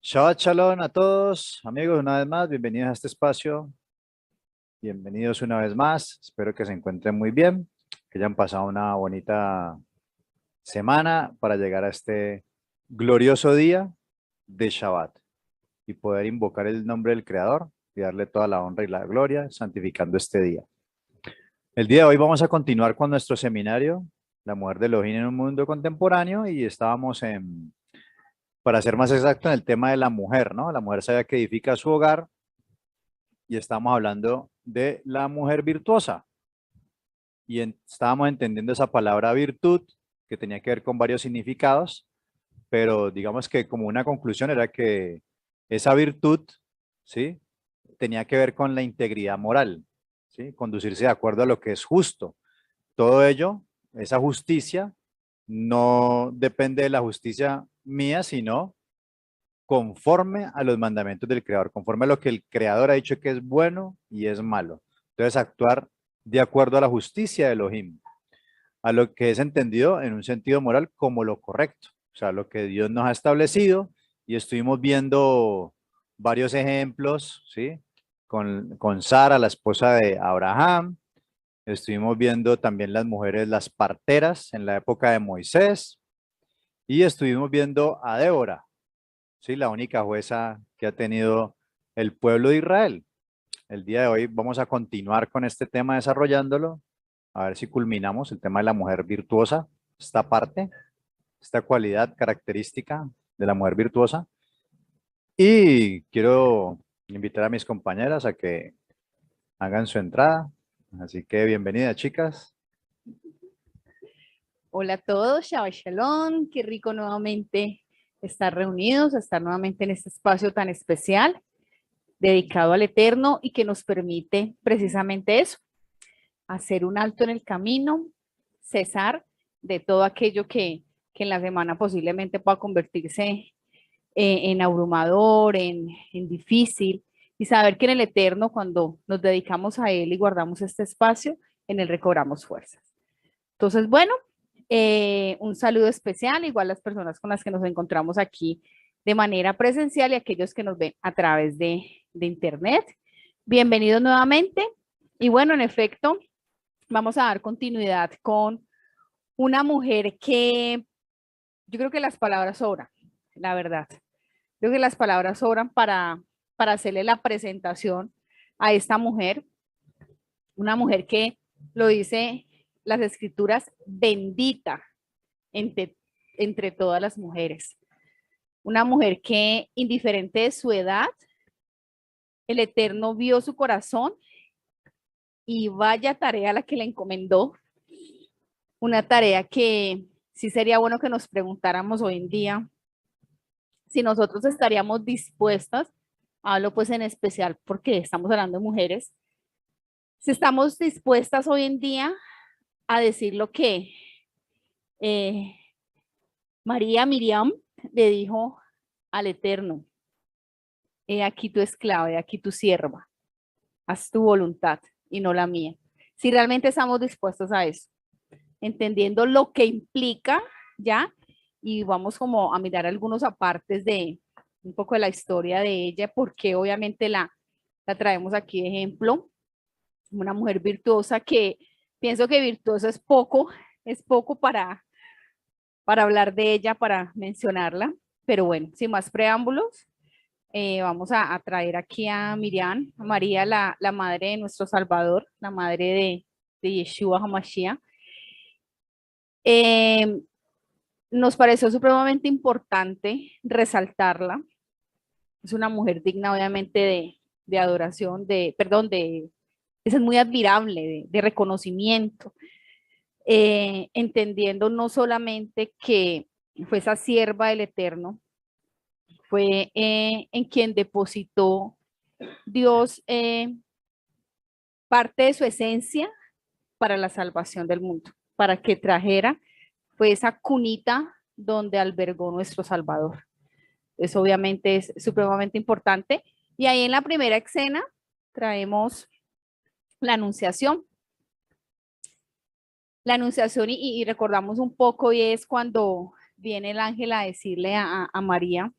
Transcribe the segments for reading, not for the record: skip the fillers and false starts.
Shabbat Shalom a todos, amigos, una vez más, bienvenidos a este espacio, bienvenidos una vez más, espero que se encuentren muy bien, que hayan pasado una bonita semana para llegar a este glorioso día de Shabbat y poder invocar el nombre del Creador y darle toda la honra y la gloria, santificando este día. El día de hoy vamos a continuar con nuestro seminario, La mujer de Elohim en un mundo contemporáneo, y estábamos para ser más exacto, en el tema de la mujer, ¿no? La mujer sabia que edifica su hogar y estamos hablando de la mujer virtuosa. Y estábamos entendiendo esa palabra virtud que tenía que ver con varios significados, pero digamos que como una conclusión era que esa virtud, ¿sí? Tenía que ver con la integridad moral, ¿sí? Conducirse de acuerdo a lo que es justo. Todo ello, esa justicia, no depende de la justicia mía, sino conforme a los mandamientos del Creador, conforme a lo que el Creador ha dicho que es bueno y es malo. Entonces, actuar de acuerdo a la justicia de Elohim, a lo que es entendido en un sentido moral como lo correcto, o sea, lo que Dios nos ha establecido, y estuvimos viendo varios ejemplos, ¿sí? Con Sara, la esposa de Abraham, estuvimos viendo también las mujeres, las parteras en la época de Moisés, y estuvimos viendo a Débora, ¿sí? La única jueza que ha tenido el pueblo de Israel. El día de hoy vamos a continuar con este tema desarrollándolo, a ver si culminamos el tema de la mujer virtuosa, esta parte, esta cualidad característica de la mujer virtuosa. Y quiero invitar a mis compañeras a que hagan su entrada. Así que bienvenidas, chicas. Hola a todos, Shabbat Shalom, qué rico nuevamente estar reunidos, estar nuevamente en este espacio tan especial dedicado al Eterno y que nos permite precisamente eso, hacer un alto en el camino, cesar de todo aquello que en la semana posiblemente pueda convertirse en abrumador, en difícil, y saber que en el Eterno, cuando nos dedicamos a Él y guardamos este espacio, en Él recobramos fuerzas. Entonces, bueno, un saludo especial, igual las personas con las que nos encontramos aquí de manera presencial y aquellos que nos ven a través de internet. Bienvenidos nuevamente. Y bueno, en efecto, vamos a dar continuidad con una mujer que yo creo que las palabras sobran, la verdad. Creo que las palabras sobran para hacerle la presentación a esta mujer, una mujer que lo dice las escrituras, bendita entre todas las mujeres. Una mujer que, indiferente de su edad, el Eterno vio su corazón y vaya tarea la que le encomendó. Una tarea que sí sería bueno que nos preguntáramos hoy en día si nosotros estaríamos dispuestas, hablo pues en especial porque estamos hablando de mujeres, si estamos dispuestas hoy en día a decir lo que eh, María Miriam le dijo al Eterno: he aquí tu esclava, he aquí tu sierva, haz tu voluntad y no la mía. Si realmente estamos dispuestos a eso, entendiendo lo que implica ya, y vamos como a mirar algunos apartes de un poco de la historia de ella, porque obviamente la traemos aquí de ejemplo, una mujer virtuosa que pienso que virtuosa es poco para hablar de ella, para mencionarla, pero bueno, sin más preámbulos, vamos a traer aquí a Miriam, a María, la madre de nuestro Salvador, la madre de Yeshua HaMashiach. Nos pareció supremamente importante resaltarla. Es una mujer digna, obviamente, de adoración, perdón, es muy admirable, de reconocimiento, entendiendo no solamente que fue esa sierva del Eterno, fue en quien depositó Dios parte de su esencia para la salvación del mundo, para que trajera fue esa cunita donde albergó nuestro Salvador. Eso obviamente es supremamente importante. Y ahí en la primera escena traemos la anunciación. La anunciación y recordamos un poco y es cuando viene el ángel a decirle a María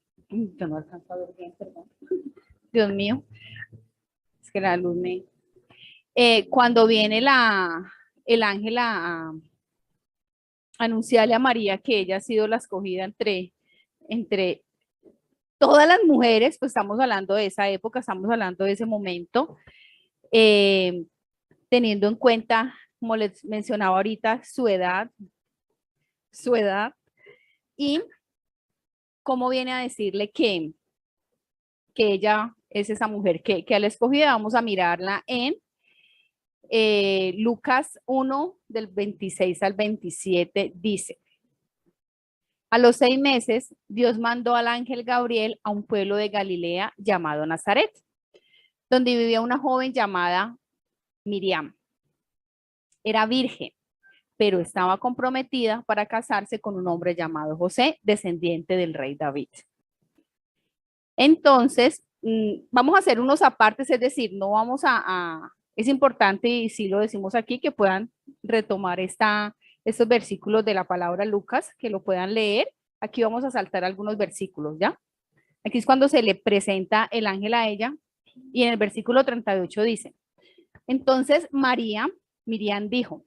Yo no alcanzo a ver bien, perdón. Dios mío, es que la luz me... cuando viene el ángel a anunciarle a María que ella ha sido la escogida entre todas las mujeres, pues estamos hablando de esa época, estamos hablando de ese momento, teniendo en cuenta, como les mencionaba ahorita, su edad, y cómo viene a decirle que ella es esa mujer que a la escogida. Vamos a mirarla en Lucas 1, del 26 al 27, dice: a los 6 meses, Dios mandó al ángel Gabriel a un pueblo de Galilea llamado Nazaret, donde vivía una joven llamada Miriam. Era virgen, pero estaba comprometida para casarse con un hombre llamado José, descendiente del rey David. Entonces, vamos a hacer unos apartes, es decir, no vamos es importante, y sí lo decimos aquí, que puedan retomar estos versículos de la palabra Lucas, que lo puedan leer. Aquí vamos a saltar algunos versículos, ¿ya? Aquí es cuando se le presenta el ángel a ella, y en el versículo 38 dice: entonces Miriam dijo,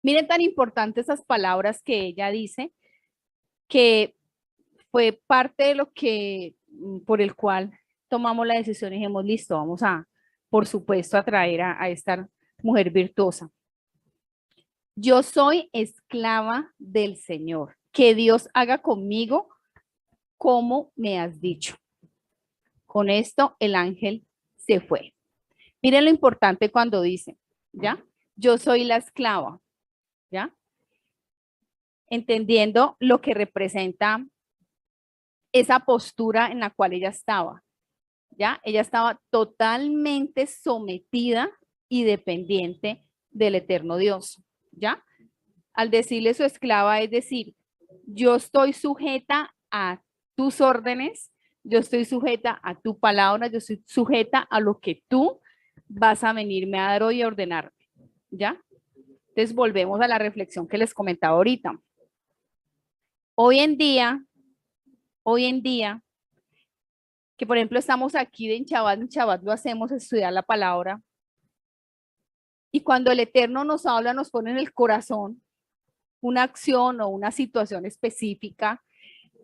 miren tan importantes esas palabras que ella dice, que fue parte de lo que, por el cual tomamos la decisión y dijimos, listo, vamos a, por supuesto, a traer a esta mujer virtuosa. Yo soy esclava del Señor, que Dios haga conmigo como me has dicho. Con esto el ángel se fue. Miren lo importante cuando dice, ¿ya? Yo soy la esclava, ¿ya? Entendiendo lo que representa esa postura en la cual ella estaba, ¿ya? Ella estaba totalmente sometida y dependiente del eterno Dios, ¿ya? Al decirle su esclava, es decir, yo estoy sujeta a tus órdenes, yo estoy sujeta a tu palabra, yo estoy sujeta a lo que tú vas a venirme a dar hoy y ordenarme, ¿ya? Entonces volvemos a la reflexión que les comentaba ahorita. Hoy en día, que por ejemplo estamos aquí en Shabbat lo hacemos, estudiar la palabra, y cuando el Eterno nos habla, nos pone en el corazón una acción o una situación específica,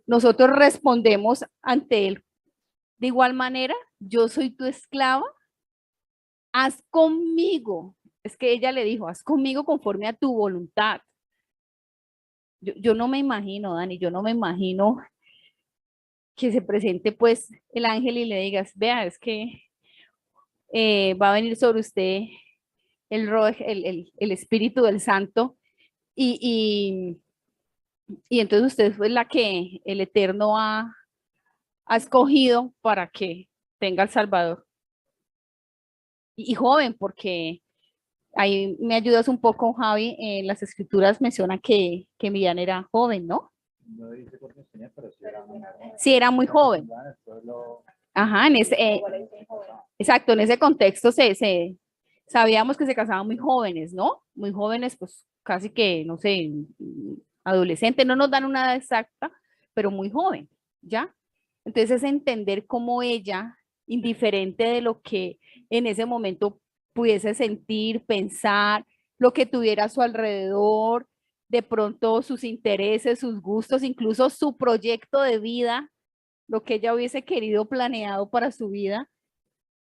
nosotros respondemos ante Él de igual manera: yo soy tu esclava, haz conmigo, es que ella le dijo, haz conmigo conforme a tu voluntad. Yo no me imagino, Dani, yo no me imagino que se presente pues el ángel y le digas, vea, es que va a venir sobre usted el Espíritu del Santo, y, y entonces usted fue la que el Eterno ha escogido para que tenga el Salvador. Y joven, porque ahí me ayudas un poco, Javi, en las escrituras mencionan que Miriam era joven, ¿no? No dice por qué tenía, pero sí era muy joven. Sí, era muy joven. Ajá, exacto, en ese contexto sabíamos que se casaban muy jóvenes, ¿no? Muy jóvenes, pues casi que, no sé, adolescentes, no nos dan una edad exacta, pero muy joven, ¿ya? Entonces es entender cómo ella, indiferente de lo que en ese momento pudiese sentir, pensar, lo que tuviera a su alrededor, de pronto sus intereses, sus gustos, incluso su proyecto de vida, lo que ella hubiese querido, planeado para su vida,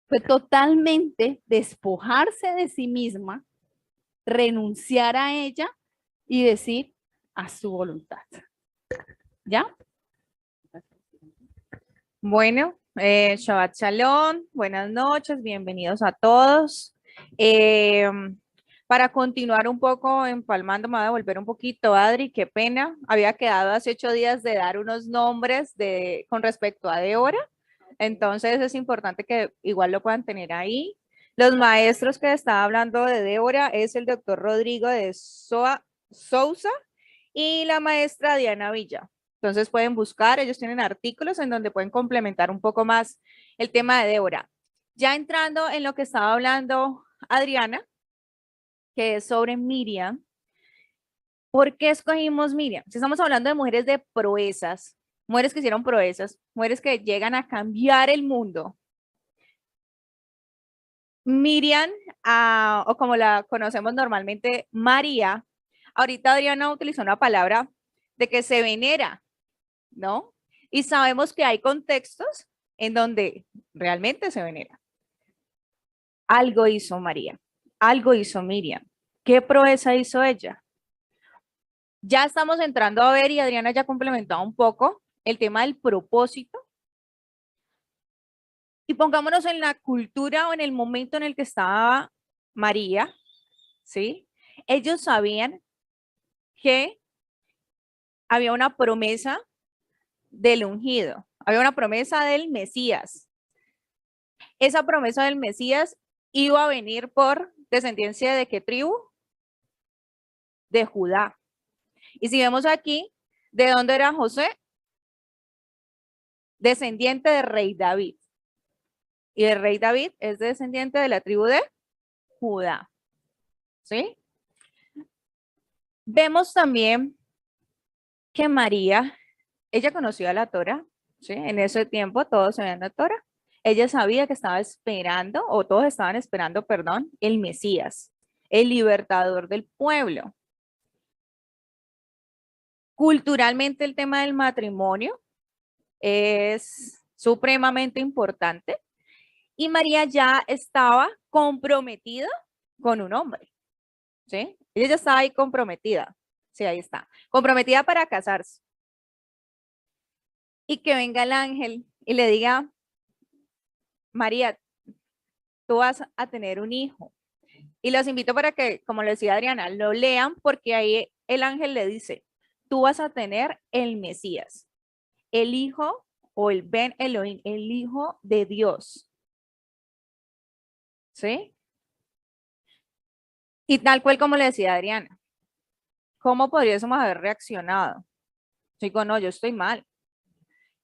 fue totalmente despojarse de sí misma, renunciar a ella y decir a su voluntad. ¿Ya? Bueno, Shabbat Shalom, buenas noches, bienvenidos a todos. Para continuar un poco empalmando, me voy a volver un poquito, Adri, qué pena. Había quedado hace 8 días de dar unos nombres con respecto a Débora, entonces es importante que igual lo puedan tener ahí. Los maestros que estaba hablando de Débora es el doctor Rodrigo de Sousa y la maestra Diana Villa. Entonces pueden buscar, ellos tienen artículos en donde pueden complementar un poco más el tema de Débora. Ya entrando en lo que estaba hablando Adriana, que es sobre Miriam. ¿Por qué escogimos Miriam? Si estamos hablando de mujeres de proezas, mujeres que hicieron proezas, mujeres que llegan a cambiar el mundo. Miriam, o como la conocemos normalmente, María, ahorita Adriana utilizó una palabra de que se venera, ¿no? Y sabemos que hay contextos en donde realmente se venera. Algo hizo María, algo hizo Miriam. ¿Qué proeza hizo ella? Ya estamos entrando a ver, y Adriana ya complementado un poco, el tema del propósito. Y pongámonos en la cultura o en el momento en el que estaba María, ¿sí? Ellos sabían que había una promesa del ungido, había una promesa del Mesías. Esa promesa del Mesías iba a venir por descendencia de qué tribu? De Judá. Y si vemos aquí, ¿de dónde era José? Descendiente del rey David. Y el rey David es descendiente de la tribu de Judá. ¿Sí? Vemos también que María, ella conocía la Torá, ¿sí? En ese tiempo todos sabían la Torá. Ella sabía que estaba esperando, o todos estaban esperando, perdón, el Mesías, el libertador del pueblo. Culturalmente el tema del matrimonio es supremamente importante y María ya estaba comprometida con un hombre, ¿sí? Ella ya estaba ahí comprometida, sí, ahí está, comprometida para casarse. Y que venga el ángel y le diga, María, tú vas a tener un hijo. Y los invito para que, como le decía Adriana, lo lean porque ahí el ángel le dice, tú vas a tener el Mesías, el hijo o el Ben Elohim, el hijo de Dios. ¿Sí? Y tal cual como le decía Adriana, ¿cómo podríamos haber reaccionado? Digo, no, yo estoy mal.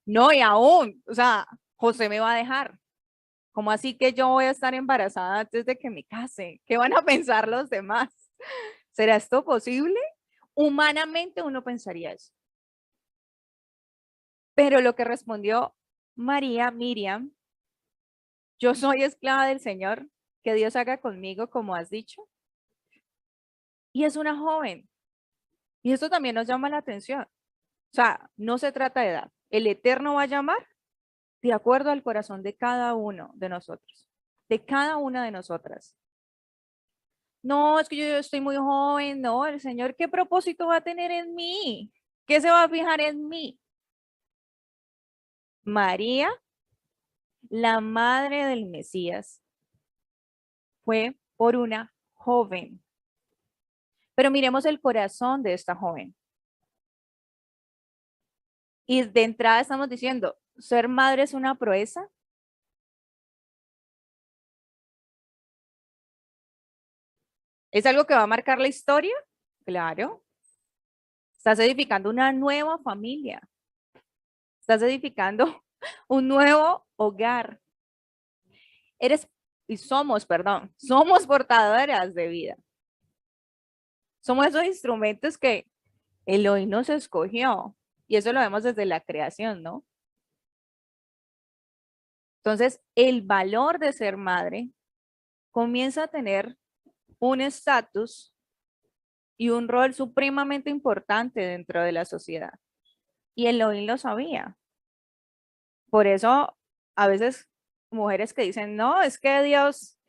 No, y aún, o sea, José me va a dejar. ¿Cómo así que yo voy a estar embarazada antes de que me case? ¿Qué van a pensar los demás? ¿Será esto posible? Humanamente uno pensaría eso. Pero lo que respondió María, Miriam, yo soy esclava del Señor, que Dios haga conmigo como has dicho. Y es una joven. Y esto también nos llama la atención. O sea, no se trata de edad. El Eterno va a llamar de acuerdo al corazón de cada uno de nosotros, de cada una de nosotras. No, es que yo estoy muy joven, no, el Señor, ¿qué propósito va a tener en mí? ¿Qué se va a fijar en mí? María, la madre del Mesías, fue por una joven. Pero miremos el corazón de esta joven. Y de entrada estamos diciendo, ¿ser madre es una proeza? ¿Es algo que va a marcar la historia? Claro. Estás edificando una nueva familia. Estás edificando un nuevo hogar. Somos portadoras de vida. Somos esos instrumentos que Elohim nos escogió. Y eso lo vemos desde la creación, ¿no? Entonces, el valor de ser madre comienza a tener un estatus y un rol supremamente importante dentro de la sociedad. Y Elohim lo sabía. Por eso, a veces, mujeres que dicen, no, es que Dios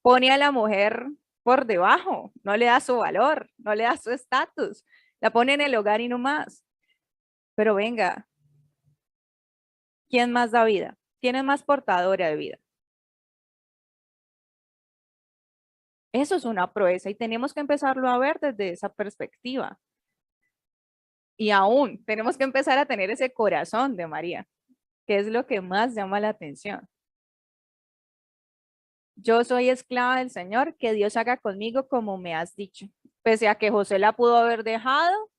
pone a la mujer por debajo, no le da su valor, no le da su estatus, la pone en el hogar y no más. Pero venga, ¿quién más da vida? ¿Quién es más portadora de vida? Eso es una proeza y tenemos que empezarlo a ver desde esa perspectiva. Y aún tenemos que empezar a tener ese corazón de María, que es lo que más llama la atención. Yo soy esclava del Señor, que Dios haga conmigo como me has dicho. Pese a que José la pudo haber dejado,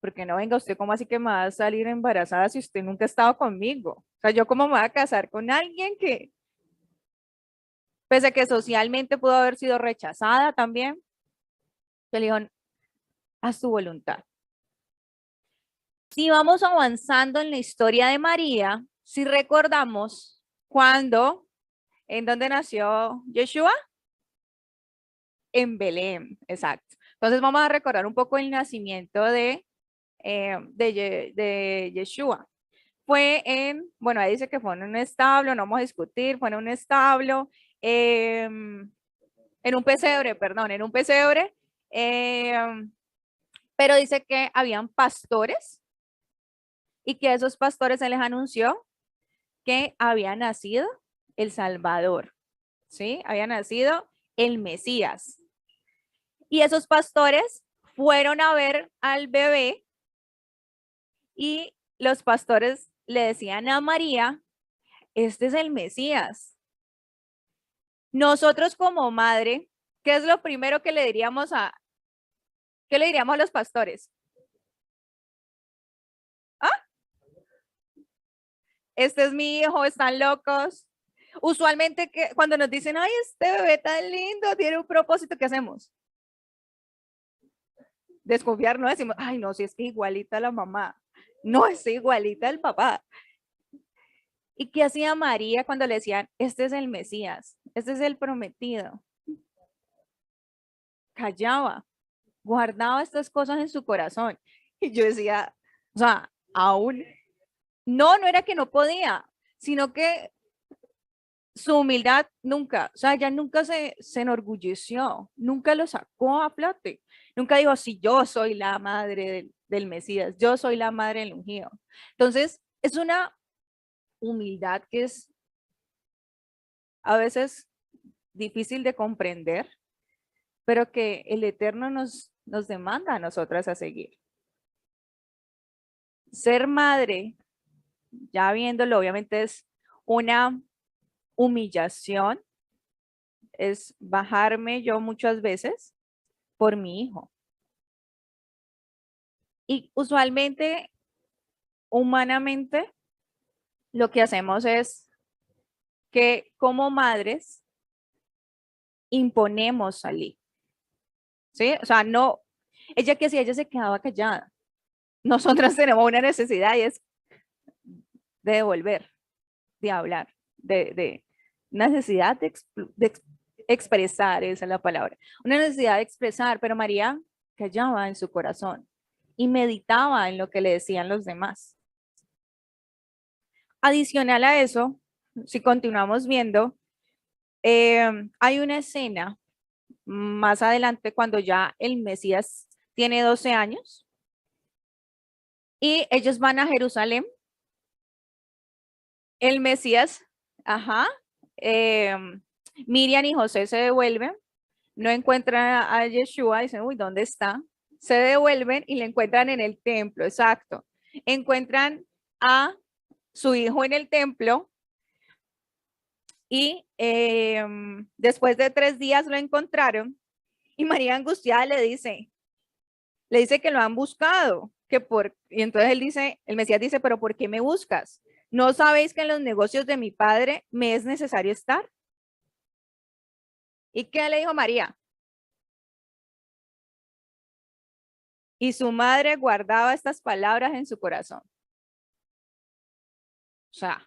porque no venga usted, ¿cómo así que me va a salir embarazada si usted nunca ha estado conmigo? O sea, yo cómo me voy a casar con alguien que, pese a que socialmente pudo haber sido rechazada también, que le dijo, haz tu voluntad. Si vamos avanzando en la historia de María, si recordamos cuando, ¿en dónde nació Yeshua? En Belén, exacto. Entonces vamos a recordar un poco el nacimiento de Yeshua. Fue bueno, ahí dice que fue en un establo, no vamos a discutir, fue en un establo, en un pesebre, perdón, en un pesebre, pero dice que habían pastores y que a esos pastores se les anunció que había nacido el Salvador, ¿sí? Había nacido el Mesías. Y esos pastores fueron a ver al bebé y los pastores le decían a María, este es el Mesías. Nosotros como madre, ¿qué es lo primero que le diríamos a los pastores? ¿Ah? Este es mi hijo, están locos. Usualmente cuando nos dicen, ay, este bebé tan lindo, tiene un propósito, ¿qué hacemos? Desconfiar, no decimos, ay, no, si es que igualita la mamá, no es igualita el papá. ¿Y qué hacía María cuando le decían, este es el Mesías, este es el prometido? Callaba, guardaba estas cosas en su corazón. Y yo decía, o sea, aún, no era que no podía, sino que su humildad nunca, o sea, ella nunca se enorgulleció, nunca lo sacó a flote, nunca dijo, si yo soy la madre del Mesías, yo soy la madre del ungido. Entonces, es una humildad que es a veces difícil de comprender, pero que el Eterno nos demanda a nosotras a seguir. Ser madre, ya viéndolo, obviamente es una humillación, es bajarme yo muchas veces por mi hijo. Y usualmente, humanamente, lo que hacemos es que como madres imponemos salir. ¿Sí? O sea, no, ella que si ella se quedaba callada, nosotras tenemos una necesidad y es de devolver, de hablar, de necesidad de expresar, esa es la palabra, una necesidad de expresar, pero María callaba en su corazón y meditaba en lo que le decían los demás. Adicional a eso, si continuamos viendo, hay una escena más adelante cuando ya el Mesías tiene 12 años y ellos van a Jerusalén. El Mesías, ajá, Miriam y José se devuelven, no encuentran a Yeshua, dicen, uy, ¿dónde está? Se devuelven y le encuentran en el templo, exacto. Encuentran a su hijo en el templo y después de 3 días lo encontraron y María angustiada le dice que lo han buscado, y entonces el Mesías dice, pero ¿por qué me buscas? ¿No sabéis que en los negocios de mi padre me es necesario estar? ¿Y qué le dijo María? Y su madre guardaba estas palabras en su corazón. O sea,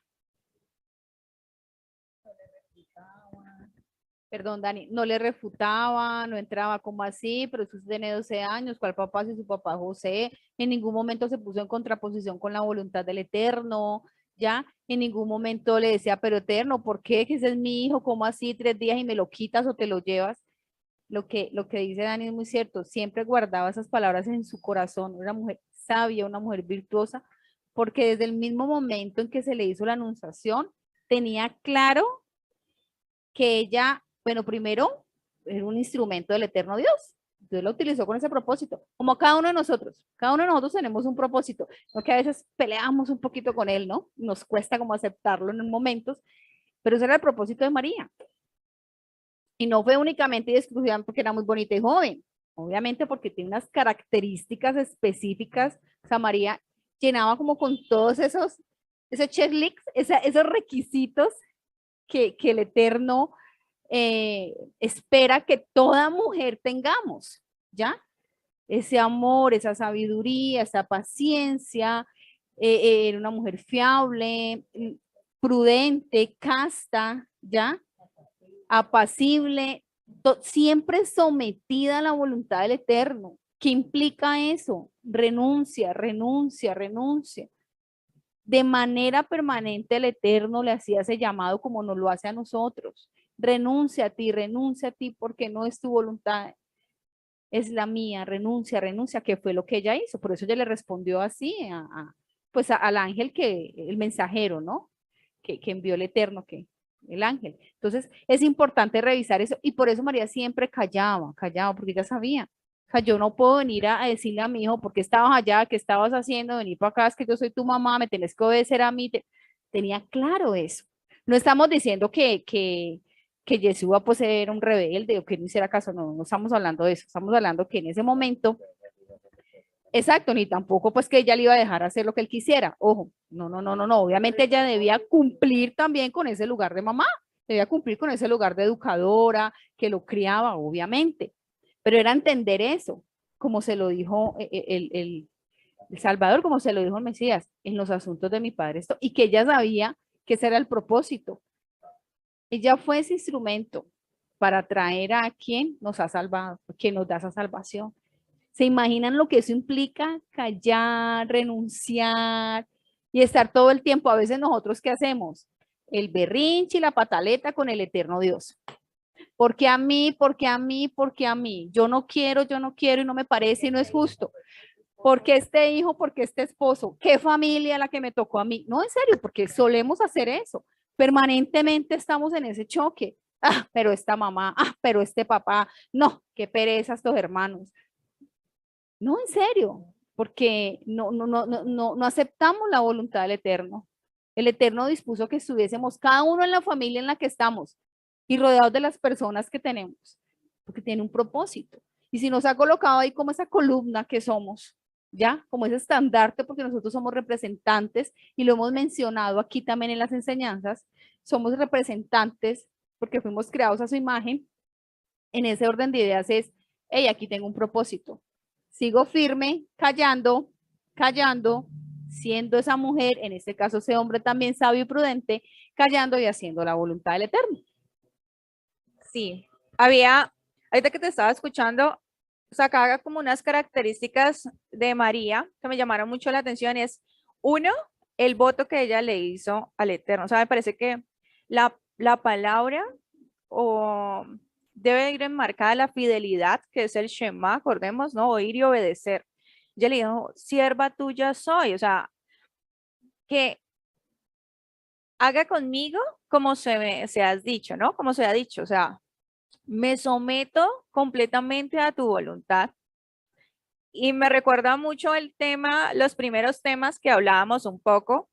Perdón, Dani, no le refutaba, no entraba como así, pero usted tiene 12 años, ¿cuál papá si su papá José? En ningún momento se puso en contraposición con la voluntad del Eterno, ¿ya? En ningún momento le decía, pero Eterno, ¿por qué? Que ese es mi hijo, ¿cómo así 3 días y me lo quitas o te lo llevas? Lo que dice Dani es muy cierto, siempre guardaba esas palabras en su corazón, una mujer sabia, una mujer virtuosa, porque desde el mismo momento en que se le hizo la anunciación, tenía claro que ella, bueno, primero, era un instrumento del eterno Dios. Dios lo utilizó con ese propósito, como cada uno de nosotros. Cada uno de nosotros tenemos un propósito, porque a veces peleamos un poquito con él, ¿no? Nos cuesta como aceptarlo en momentos, pero ese era el propósito de María. Y no fue únicamente y exclusivamente porque era muy bonita y joven, obviamente porque tiene unas características específicas. O sea, María llenaba como con todos esos checklist, esos requisitos que el Eterno espera que toda mujer tengamos, ¿ya? ese amor, esa sabiduría, esa paciencia. Era una mujer fiable, prudente, casta, ¿ya? Apacible, siempre sometida a la voluntad del Eterno. ¿Qué implica eso? Renuncia, renuncia, renuncia. De manera permanente el Eterno le hacía ese llamado como nos lo hace a nosotros. Renuncia a ti porque no es tu voluntad, es la mía, renuncia, renuncia, que fue lo que ella hizo. Por eso ella le respondió así pues al ángel, el mensajero, ¿no? Que envió el Eterno, el ángel. Entonces es importante revisar eso y por eso María siempre callaba, porque ella sabía. O sea, yo no puedo venir a decirle a mi hijo, ¿por qué estabas allá? ¿Qué estabas haciendo? Venir para acá, es que yo soy tu mamá, me tenés que obedecer a mí. Tenía claro eso. No estamos diciendo que Yeshua pues era un rebelde o que no hiciera caso, no, no estamos hablando de eso, estamos hablando que en ese momento, exacto, ni tampoco pues que ella le iba a dejar hacer lo que él quisiera, ojo, no, obviamente ella debía cumplir también con ese lugar de mamá, debía cumplir con ese lugar de educadora, que lo criaba, obviamente, pero era entender eso, como se lo dijo el Salvador, como se lo dijo el Mesías, en los asuntos de mi padre, esto, y que ella sabía que ese era el propósito. Ella fue ese instrumento para traer a quien nos ha salvado, quien nos da esa salvación. ¿Se imaginan lo que eso implica? Callar, renunciar y estar todo el tiempo. A veces nosotros, ¿qué hacemos? El berrinche y la pataleta con el eterno Dios. Porque a mí, porque a mí, porque a mí. Yo no quiero y no me parece y no es justo. Porque este hijo, porque este esposo, qué familia la que me tocó a mí. No, en serio, porque solemos hacer eso. Permanentemente estamos en ese choque. Ah, pero esta mamá, ah, pero este papá, no, qué pereza estos hermanos. No, en serio, porque no aceptamos la voluntad del Eterno. El Eterno dispuso que estuviésemos cada uno en la familia en la que estamos y rodeados de las personas que tenemos, porque tiene un propósito. Y si nos ha colocado ahí como esa columna que somos, ¿ya? Como ese estandarte, porque nosotros somos representantes y lo hemos mencionado aquí también en las enseñanzas, somos representantes porque fuimos creados a su imagen. En ese orden de ideas es, hey, aquí tengo un propósito. Sigo firme, callando, callando, siendo esa mujer, en este caso ese hombre también sabio y prudente, callando y haciendo la voluntad del Eterno. Sí, ahorita que te estaba escuchando, sacaba como unas características de María que me llamaron mucho la atención. Es uno, el voto que ella le hizo al Eterno. O sea, me parece que la palabra o debe ir enmarcada la fidelidad, que es el Shema, acordemos, ¿no? Oír y obedecer. Ella le dijo, sierva tuya soy, o sea, que haga conmigo como se has dicho, ¿no? Como se ha dicho, o sea, me someto completamente a tu voluntad. Y me recuerda mucho el tema, los primeros temas que hablábamos un poco,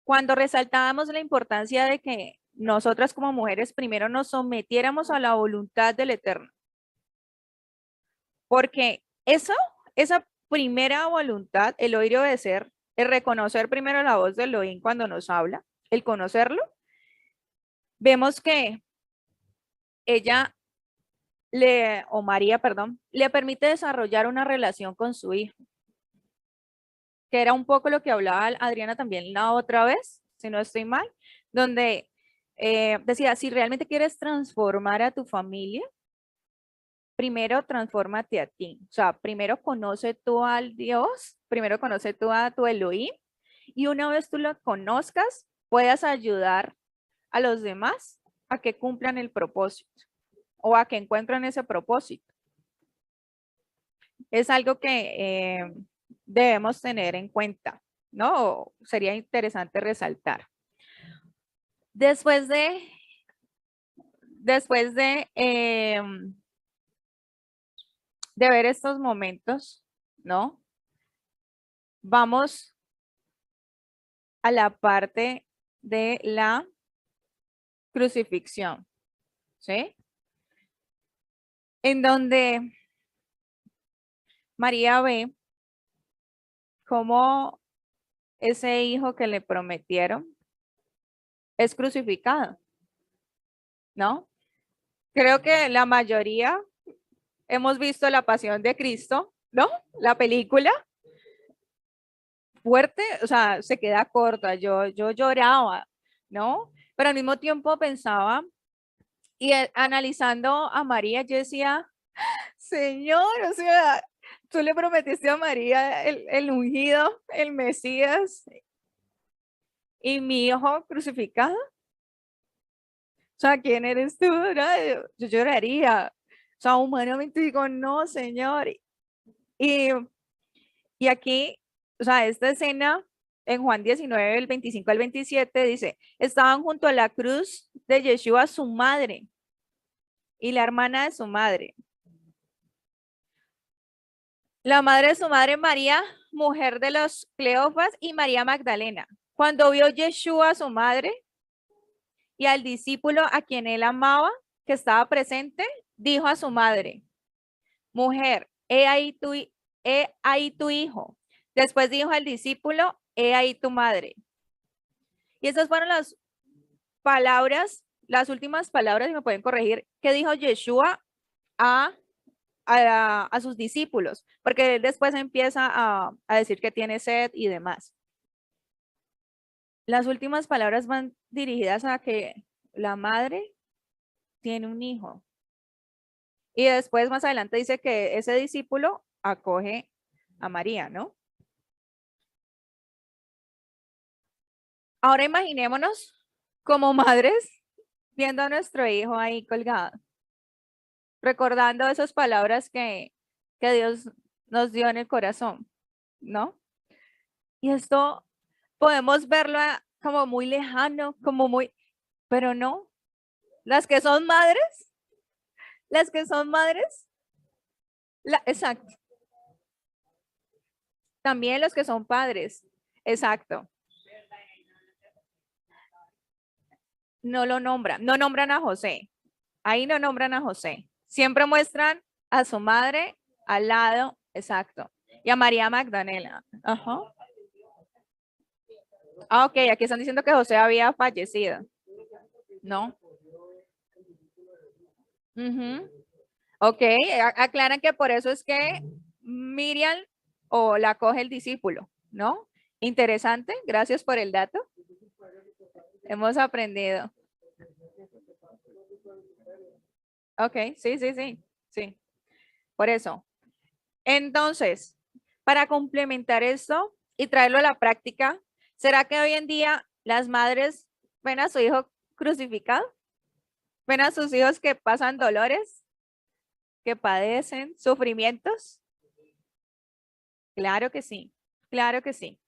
cuando resaltábamos la importancia de que nosotras como mujeres primero nos sometiéramos a la voluntad del Eterno. Porque esa primera voluntad, el oír y obedecer, el reconocer primero la voz del Elohim cuando nos habla, el conocerlo, vemos que ella o María, perdón, le permite desarrollar una relación con su hijo, que era un poco lo que hablaba Adriana también la otra vez, si no estoy mal, donde decía, si realmente quieres transformar a tu familia, primero transfórmate a ti. O sea, primero conoce tú al Dios, primero conoce tú a tu Elohim, y una vez tú lo conozcas, puedas ayudar a los demás a que cumplan el propósito o a que encuentren ese propósito. Es algo que debemos tener en cuenta, ¿no? Sería interesante resaltar. Después de ver estos momentos, ¿no? Vamos a la parte de la crucifixión, ¿sí? En donde María ve cómo ese hijo que le prometieron es crucificado, ¿no? Creo que la mayoría hemos visto la pasión de Cristo ¿no? La película fuerte, o sea, se queda corta. Yo lloraba, ¿no? Pero al mismo tiempo pensaba y analizando a María, yo decía, Señor, o sea, tú le prometiste a María el ungido, el Mesías y mi hijo crucificado. O sea, ¿quién eres tú? ¿No? Yo lloraría. O sea, humanamente digo, no, Señor. Y, y aquí, o sea, esta escena en Juan 19, el 25 al 27, dice, estaban junto a la cruz de Yeshua, su madre y la hermana de su madre. La madre de su madre, María, mujer de los Cleofas, y María Magdalena. Cuando vio Yeshua a su madre y al discípulo a quien él amaba, que estaba presente, dijo a su madre, mujer, he ahí tu hijo. Después dijo al discípulo, he ahí tu madre. Y esas fueron las palabras, las últimas palabras, y me pueden corregir, que dijo Yeshua a sus discípulos, porque él después empieza a decir que tiene sed y demás. Las últimas palabras van dirigidas a que la madre tiene un hijo. Y después más adelante dice que ese discípulo acoge a María, ¿no? Ahora imaginémonos como madres viendo a nuestro hijo ahí colgado, recordando esas palabras que Dios nos dio en el corazón, ¿no? Y esto podemos verlo como muy lejano, como muy, pero no. Las que son madres, las que son madres, exacto. También los que son padres, exacto. No lo nombran, no nombran a José. Ahí no nombran a José. Siempre muestran a su madre al lado, exacto. Y a María Magdalena. Ajá. Ah, ok, aquí están diciendo que José había fallecido. ¿No? Ok, aclaran que por eso es que Miriam o la coge el discípulo, ¿no? Interesante, gracias por el dato. Hemos aprendido. Ok, sí, sí, sí, sí. Por eso. Entonces, para complementar esto y traerlo a la práctica, ¿será que hoy en día las madres ven a su hijo crucificado? ¿Ven a sus hijos que pasan dolores, que padecen sufrimientos? Claro que sí, claro que sí.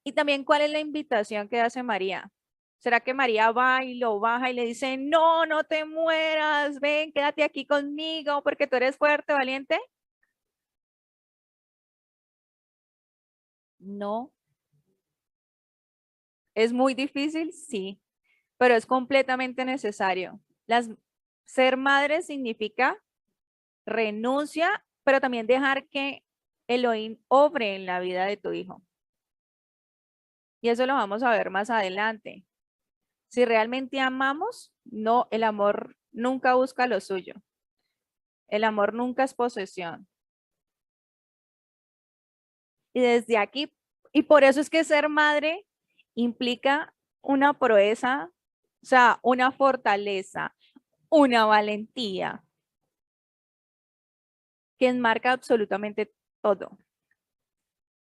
Y también, ¿cuál es la invitación que hace María? ¿Será que María va y lo baja y le dice, no, no te mueras, ven, quédate aquí conmigo porque tú eres fuerte, valiente? No. ¿Es muy difícil? Sí, pero es completamente necesario. Ser madre significa renuncia, pero también dejar que Elohim obre en la vida de tu hijo. Y eso lo vamos a ver más adelante. Si realmente amamos, no, el amor nunca busca lo suyo. El amor nunca es posesión. Y desde aquí, y por eso es que ser madre implica una proeza, o sea, una fortaleza, una valentía que enmarca absolutamente todo.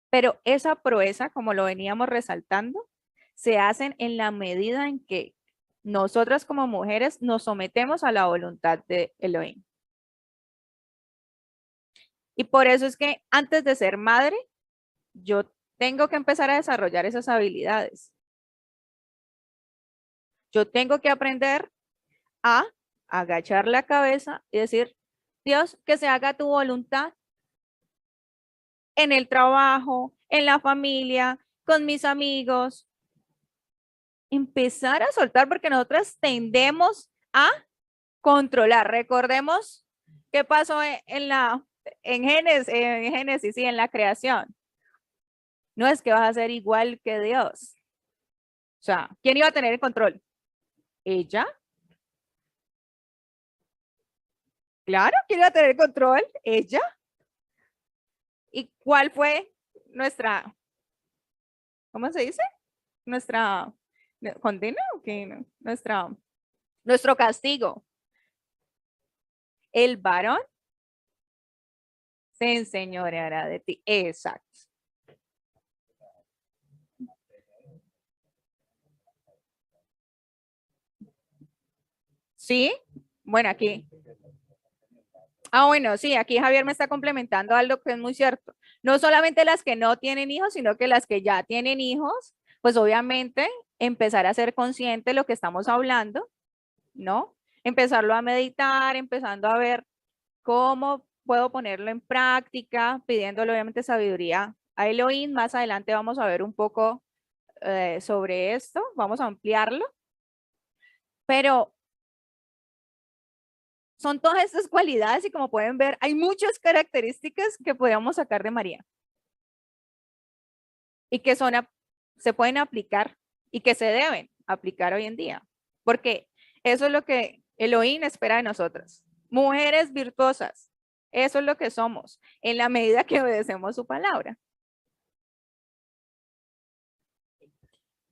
Pero esa proeza, como lo veníamos resaltando, se hacen en la medida en que nosotras como mujeres nos sometemos a la voluntad de Elohim. Y por eso es que antes de ser madre, yo tengo que empezar a desarrollar esas habilidades. Yo tengo que aprender a agachar la cabeza y decir, Dios, que se haga tu voluntad en el trabajo, en la familia, con mis amigos. Empezar a soltar porque nosotras tendemos a controlar. Recordemos qué pasó en Génesis, sí, en la creación. No es que vas a ser igual que Dios. O sea, ¿quién iba a tener el control? ¿Ella? Claro, ¿quién iba a tener el control? ¿Ella? ¿Y cuál fue nuestra, cómo se dice? Nuestra condena o qué? No, nuestro castigo. El varón se enseñoreará de ti. Exacto. ¿Sí? Bueno, aquí. Bueno, sí, aquí Javier me está complementando algo que es muy cierto. No solamente las que no tienen hijos, sino que las que ya tienen hijos, pues obviamente empezar a ser consciente de lo que estamos hablando, ¿no? Empezarlo a meditar, empezando a ver cómo puedo ponerlo en práctica, pidiéndole obviamente sabiduría a Elohim. Más adelante vamos a ver un poco sobre esto, vamos a ampliarlo, pero son todas estas cualidades y como pueden ver, hay muchas características que podemos sacar de María y que se pueden aplicar y que se deben aplicar hoy en día, porque eso es lo que Elohim espera de nosotras, mujeres virtuosas. Eso es lo que somos, en la medida que obedecemos su palabra.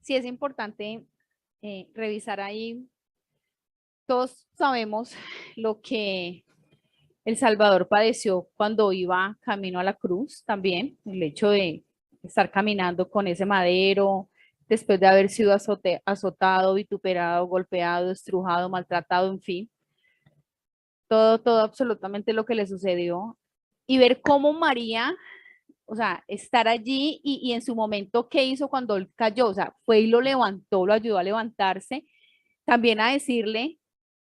Sí, es importante revisar ahí. Todos sabemos lo que el Salvador padeció cuando iba camino a la cruz también, el hecho de estar caminando con ese madero, después de haber sido azotado, vituperado, golpeado, estrujado, maltratado, en fin, todo absolutamente lo que le sucedió. Y ver cómo María, o sea, estar allí y en su momento, ¿qué hizo cuando él cayó? O sea, fue y lo levantó, lo ayudó a levantarse, también a decirle,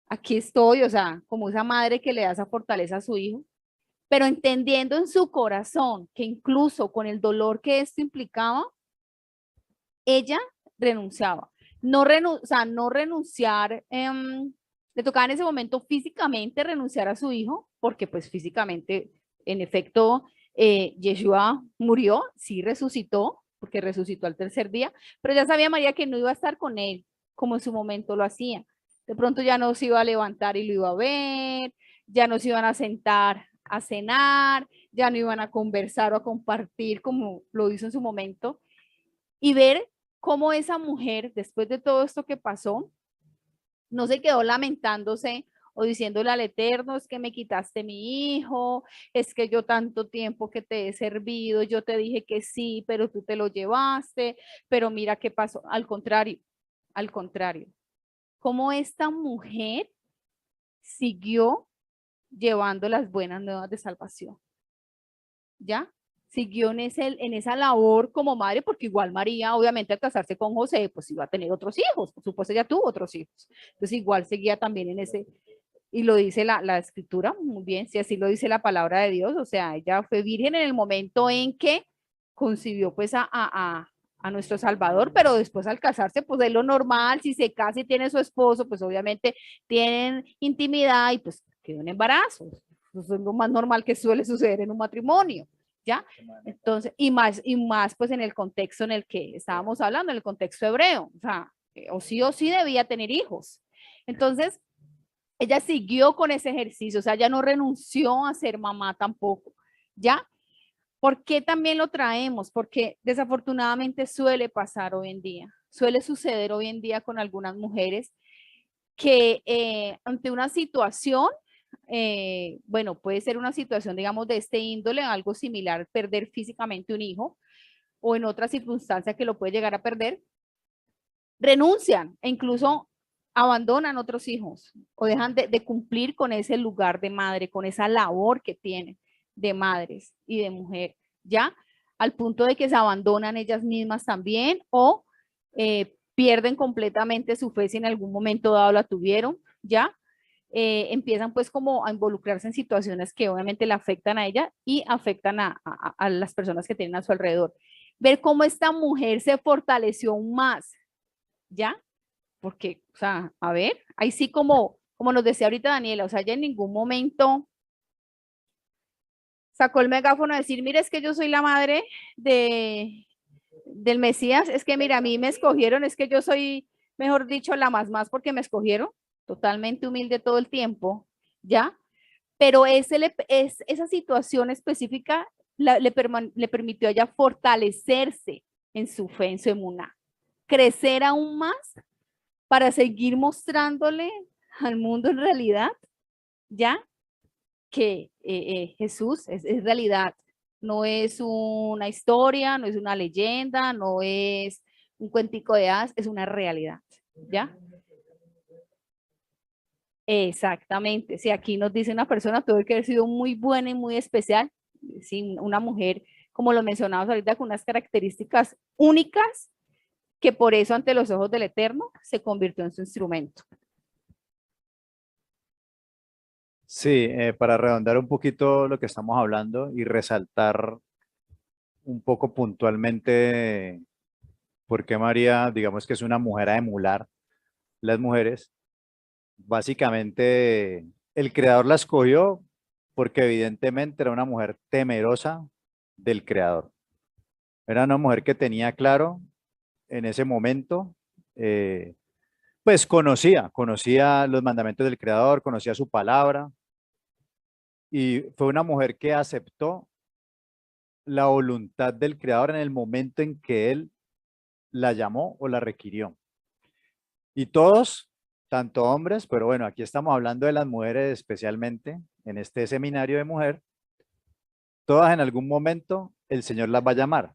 aquí estoy, o sea, como esa madre que le da esa fortaleza a su hijo, pero entendiendo en su corazón que incluso con el dolor que esto implicaba, ella renunciaba. O sea, no renunciar, le tocaba en ese momento físicamente renunciar a su hijo, porque pues físicamente, en efecto, Yeshua murió, sí resucitó, porque resucitó al tercer día, pero ya sabía María que no iba a estar con él, como en su momento lo hacía. De pronto ya no se iba a levantar y lo iba a ver, ya no se iban a sentar a cenar, ya no iban a conversar o a compartir como lo hizo en su momento, y ver cómo esa mujer, después de todo esto que pasó, no se quedó lamentándose o diciéndole al Eterno, es que me quitaste mi hijo, es que yo tanto tiempo que te he servido, yo te dije que sí, pero tú te lo llevaste, pero mira qué pasó. Al contrario, cómo esta mujer siguió llevando las buenas nuevas de salvación. ¿Ya? Siguió en esa labor como madre, porque igual María, obviamente, al casarse con José, pues iba a tener otros hijos, por supuesto, ella tuvo otros hijos. Entonces, igual seguía también en ese, y lo dice la escritura, muy bien, si así lo dice la palabra de Dios, o sea, ella fue virgen en el momento en que concibió pues a nuestro Salvador, pero después al casarse, pues es lo normal, si se casa y tiene su esposo, pues obviamente tienen intimidad y pues quedó en embarazo. Eso es lo más normal que suele suceder en un matrimonio, ¿ya? Entonces, y más pues en el contexto en el que estábamos hablando, en el contexto hebreo, o sí debía tener hijos. Entonces, ella siguió con ese ejercicio, o sea, ella no renunció a ser mamá tampoco, ¿ya? ¿Por qué también lo traemos? Porque desafortunadamente suele pasar hoy en día, suele suceder hoy en día con algunas mujeres que ante una situación, bueno, puede ser una situación, digamos, de este índole, algo similar, perder físicamente un hijo, o en otra circunstancia que lo puede llegar a perder, renuncian e incluso abandonan otros hijos o dejan de cumplir con ese lugar de madre, con esa labor que tienen de madres y de mujer, ¿ya? Al punto de que se abandonan ellas mismas también o pierden completamente su fe si en algún momento dado la tuvieron, ¿ya? Empiezan pues como a involucrarse en situaciones que obviamente le afectan a ella y afectan a las personas que tienen a su alrededor. Ver cómo esta mujer se fortaleció aún más, ¿ya? Porque, o sea, a ver, ahí sí como nos decía ahorita Daniela, o sea, ella en ningún momento sacó el megáfono a decir, mire, es que yo soy la madre del Mesías, es que mira, a mí me escogieron, es que yo soy, mejor dicho, la más porque me escogieron, totalmente humilde todo el tiempo, ¿ya? Pero es esa situación específica le permitió a ella fortalecerse en su fe, en su emuná, crecer aún más para seguir mostrándole al mundo en realidad, ya que Jesús es realidad, no es una historia, no es una leyenda, no es un cuentico de hadas, es una realidad, ¿ya? Exactamente, si aquí nos dice una persona, tuvo que haber sido muy buena y muy especial, sí, una mujer, como lo mencionamos ahorita, con unas características únicas, que por eso ante los ojos del Eterno se convirtió en su instrumento. Sí, para redondar un poquito lo que estamos hablando y resaltar un poco puntualmente por qué María, digamos que es una mujer a emular las mujeres. Básicamente, el creador la escogió porque evidentemente era una mujer temerosa del creador. Era una mujer que tenía claro en ese momento, eh, pues conocía los mandamientos del creador, conocía su palabra y fue una mujer que aceptó la voluntad del creador en el momento en que él la llamó o la requirió. Y todos, tanto hombres, pero bueno, aquí estamos hablando de las mujeres especialmente en este seminario de mujer, todas en algún momento el Señor las va a llamar.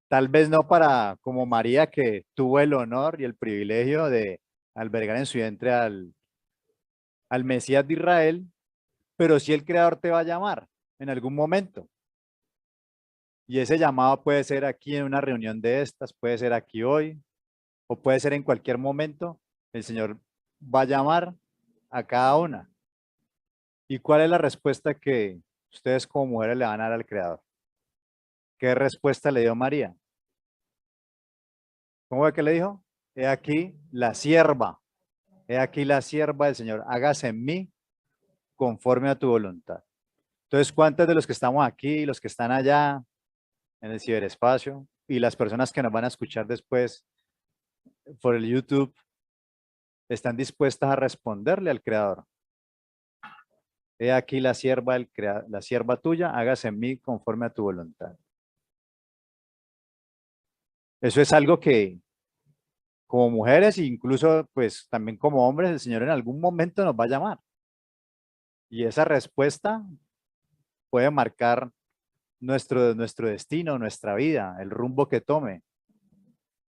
Tal vez no para como María, que tuvo el honor y el privilegio de albergar en su vientre al Mesías de Israel, pero sí el Creador te va a llamar en algún momento. Y ese llamado puede ser aquí en una reunión de estas, puede ser aquí hoy, o puede ser en cualquier momento. El Señor va a llamar a cada una. ¿Y cuál es la respuesta que ustedes como mujeres le van a dar al Creador? ¿Qué respuesta le dio María? ¿Cómo fue que le dijo? He aquí la sierva. He aquí la sierva del Señor. Hágase en mí conforme a tu voluntad. Entonces, ¿cuántos de los que estamos aquí, los que están allá en el ciberespacio y las personas que nos van a escuchar después por el YouTube están dispuestas a responderle al Creador? He aquí la sierva, la sierva tuya, hágase en mí conforme a tu voluntad. Eso es algo que como mujeres e incluso pues también como hombres, el Señor en algún momento nos va a llamar. Y esa respuesta puede marcar nuestro destino, nuestra vida, el rumbo que tome.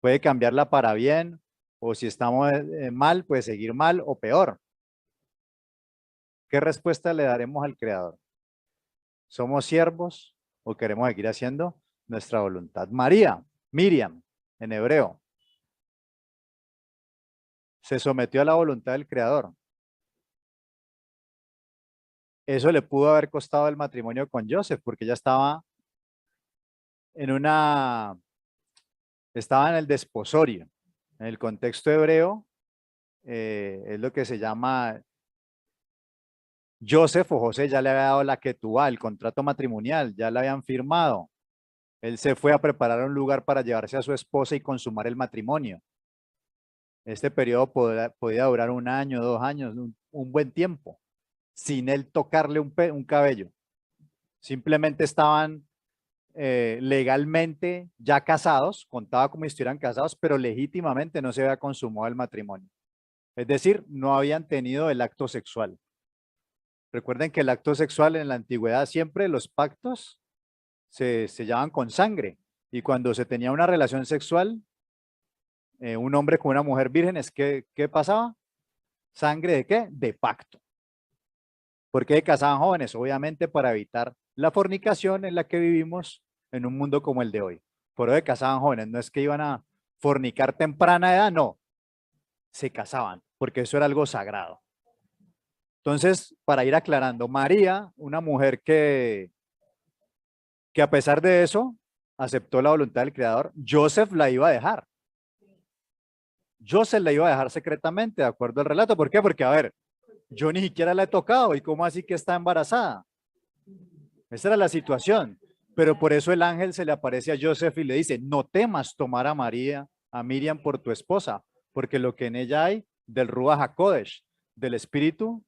Puede cambiarla para bien o si estamos mal, puede seguir mal o peor. ¿Qué respuesta le daremos al Creador? ¿Somos siervos o queremos seguir haciendo nuestra voluntad? María, Miriam, en hebreo, se sometió a la voluntad del Creador. Eso le pudo haber costado el matrimonio con Joseph, porque ella estaba estaba en el desposorio. En el contexto hebreo, es lo que se llama, Joseph o José ya le había dado la ketubá, el contrato matrimonial, ya la habían firmado. Él se fue a preparar un lugar para llevarse a su esposa y consumar el matrimonio. Este periodo podía durar 1 año, 2 años, un buen tiempo, sin él tocarle un cabello. Simplemente estaban legalmente ya casados, contaba como si estuvieran casados, pero legítimamente no se había consumado el matrimonio. Es decir, no habían tenido el acto sexual. Recuerden que el acto sexual en la antigüedad siempre los pactos se sellaban con sangre y cuando se tenía una relación sexual, un hombre con una mujer virgen, ¿qué pasaba? ¿Sangre de qué? De pacto. ¿Por qué casaban jóvenes? Obviamente para evitar la fornicación en la que vivimos en un mundo como el de hoy. Por eso casaban jóvenes, no es que iban a fornicar temprana edad, no, se casaban, porque eso era algo sagrado. Entonces, para ir aclarando, María, una mujer que a pesar de eso, aceptó la voluntad del Creador, Joseph la iba a dejar. Joseph la iba a dejar secretamente, de acuerdo al relato. ¿Por qué? Porque, a ver, yo ni siquiera la he tocado, ¿y cómo así que está embarazada? Esa era la situación. Pero por eso el ángel se le aparece a Joseph y le dice, no temas tomar a María, a Miriam por tu esposa, porque lo que en ella hay del Ruach HaKodesh, del Espíritu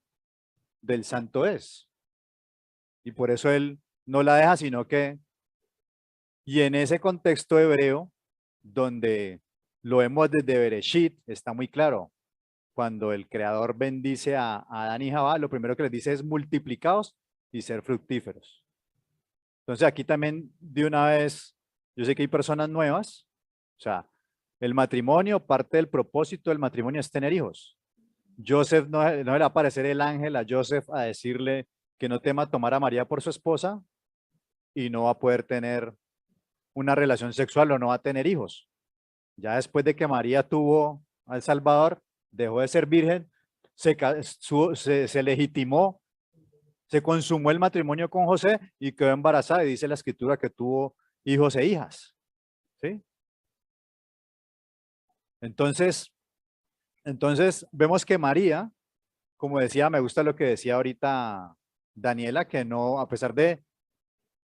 del Santo es. Y por eso él no la deja, sino que, y en ese contexto hebreo, donde lo vemos desde Bereshit, está muy claro. Cuando el creador bendice a Adán y Jabá, lo primero que les dice es multiplicaos y ser fructíferos. Entonces aquí también de una vez, yo sé que hay personas nuevas, o sea, el matrimonio, parte del propósito del matrimonio es tener hijos. Joseph no le va a aparecer el ángel a Joseph a decirle que no tema tomar a María por su esposa y no va a poder tener una relación sexual o no va a tener hijos. Ya después de que María tuvo al Salvador, dejó de ser virgen, se legitimó, se consumó el matrimonio con José y quedó embarazada y dice la escritura que tuvo hijos e hijas. ¿Sí? Entonces vemos que María, como decía, me gusta lo que decía ahorita Daniela, que no, a pesar de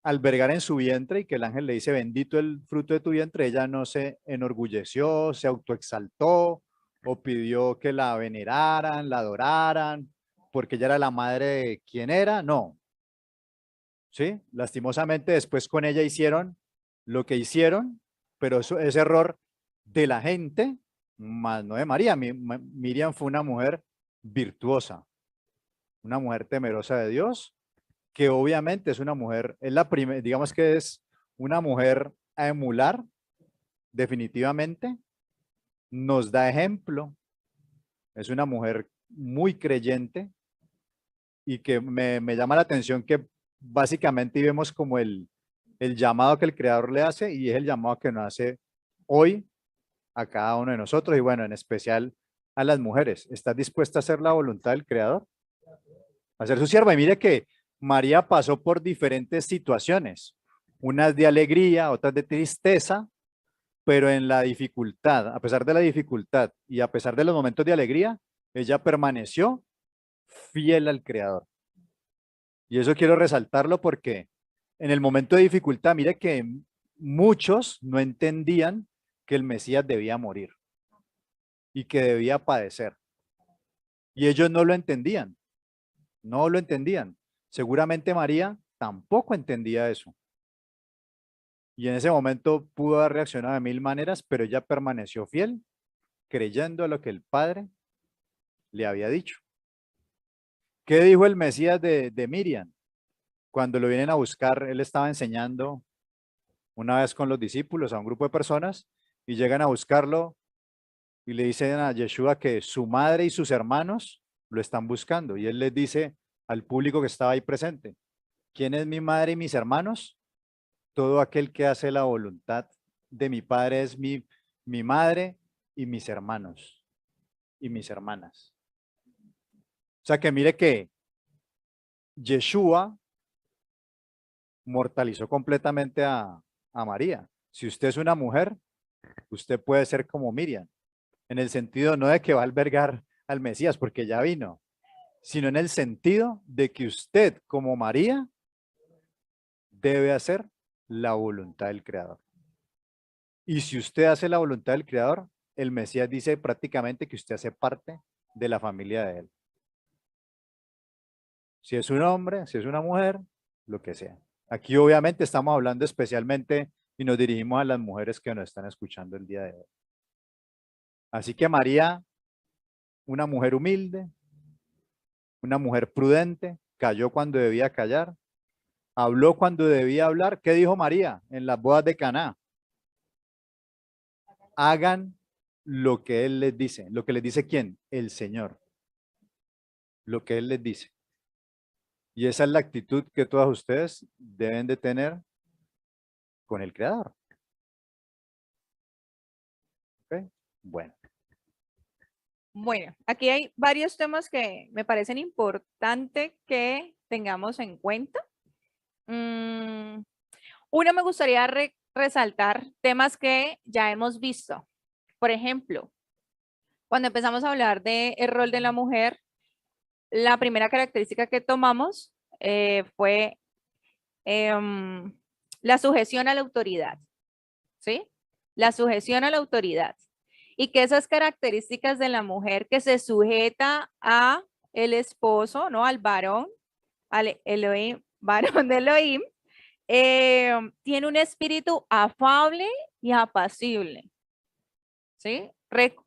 albergar en su vientre y que el ángel le dice, bendito el fruto de tu vientre, ella no se enorgulleció, se autoexaltó o pidió que la veneraran, la adoraran, porque ella era la madre de quien era, no. ¿Sí? Lastimosamente después con ella hicieron lo que hicieron, pero eso es error de la gente, más no de María. Miriam fue una mujer virtuosa, una mujer temerosa de Dios, que obviamente es una mujer, es la primera, digamos que es una mujer a emular, definitivamente, nos da ejemplo, es una mujer muy creyente y que me llama la atención que básicamente vemos como el llamado que el Creador le hace y es el llamado que nos hace hoy a cada uno de nosotros y bueno, en especial a las mujeres. ¿Estás dispuesta a hacer la voluntad del Creador? A ser su sierva. Y mire que María pasó por diferentes situaciones, unas de alegría, otras de tristeza, pero en la dificultad, a pesar de la dificultad y a pesar de los momentos de alegría, ella permaneció fiel al Creador. Y eso quiero resaltarlo porque en el momento de dificultad, mire que muchos no entendían que el Mesías debía morir y que debía padecer. Y ellos no lo entendían, no lo entendían. Seguramente María tampoco entendía eso. Y en ese momento pudo haber reaccionado de mil maneras, pero ella permaneció fiel, creyendo a lo que el Padre le había dicho. ¿Qué dijo el Mesías de Miriam? Cuando lo vienen a buscar, él estaba enseñando una vez con los discípulos a un grupo de personas y llegan a buscarlo y le dicen a Yeshua que su madre y sus hermanos lo están buscando. Y él les dice al público que estaba ahí presente, ¿quién es mi madre y mis hermanos? Todo aquel que hace la voluntad de mi Padre es mi madre y mis hermanos y mis hermanas. O sea que mire que Yeshua mortalizó completamente a María. Si usted es una mujer, usted puede ser como Miriam, en el sentido no de que va a albergar al Mesías porque ya vino, sino en el sentido de que usted como María debe hacer la voluntad del Creador. Y si usted hace la voluntad del Creador, el Mesías dice prácticamente que usted hace parte de la familia de él. Si es un hombre, si es una mujer, lo que sea. Aquí obviamente estamos hablando especialmente y nos dirigimos a las mujeres que nos están escuchando el día de hoy. Así que María, una mujer humilde, una mujer prudente, calló cuando debía callar, habló cuando debía hablar. ¿Qué dijo María en las bodas de Caná? Hagan lo que Él les dice. ¿Lo que les dice quién? El Señor. Lo que Él les dice. Y esa es la actitud que todas ustedes deben de tener con el Creador. ¿Okay? Bueno. Bueno, aquí hay varios temas que me parecen importantes que tengamos en cuenta. Uno, me gustaría resaltar temas que ya hemos visto. Por ejemplo, cuando empezamos a hablar del rol de la mujer, la primera característica que tomamos fue la sujeción a la autoridad, ¿sí? La sujeción a la autoridad. Y que esas características de la mujer que se sujeta a el esposo, ¿no? Al varón, al Elohim, varón de Elohim, tiene un espíritu afable y apacible. ¿Sí?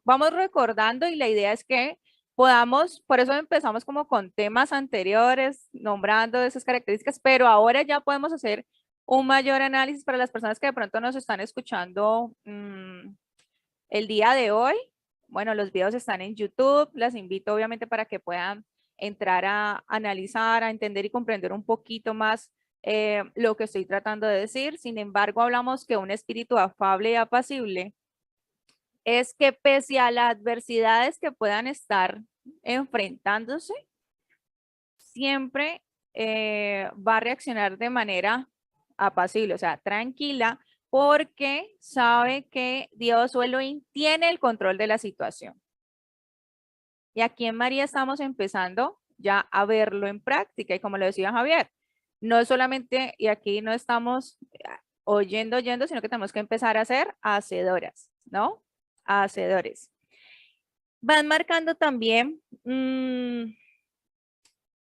Vamos recordando y la idea es que podamos, por eso empezamos como con temas anteriores, nombrando esas características, pero ahora ya podemos hacer un mayor análisis para las personas que de pronto nos están escuchando el día de hoy. Bueno, los videos están en YouTube, las invito obviamente para que puedan entrar a analizar, a entender y comprender un poquito más lo que estoy tratando de decir. Sin embargo, hablamos que un espíritu afable y apacible es que pese a las adversidades que puedan estar enfrentándose, siempre va a reaccionar de manera apacible, o sea, tranquila, porque sabe que Dios o Elohim tiene el control de la situación. Y aquí en María estamos empezando ya a verlo en práctica. Y como lo decía Javier, no solamente, y aquí no estamos oyendo, sino que tenemos que empezar a ser hacedoras, ¿no? Hacedores. Van marcando también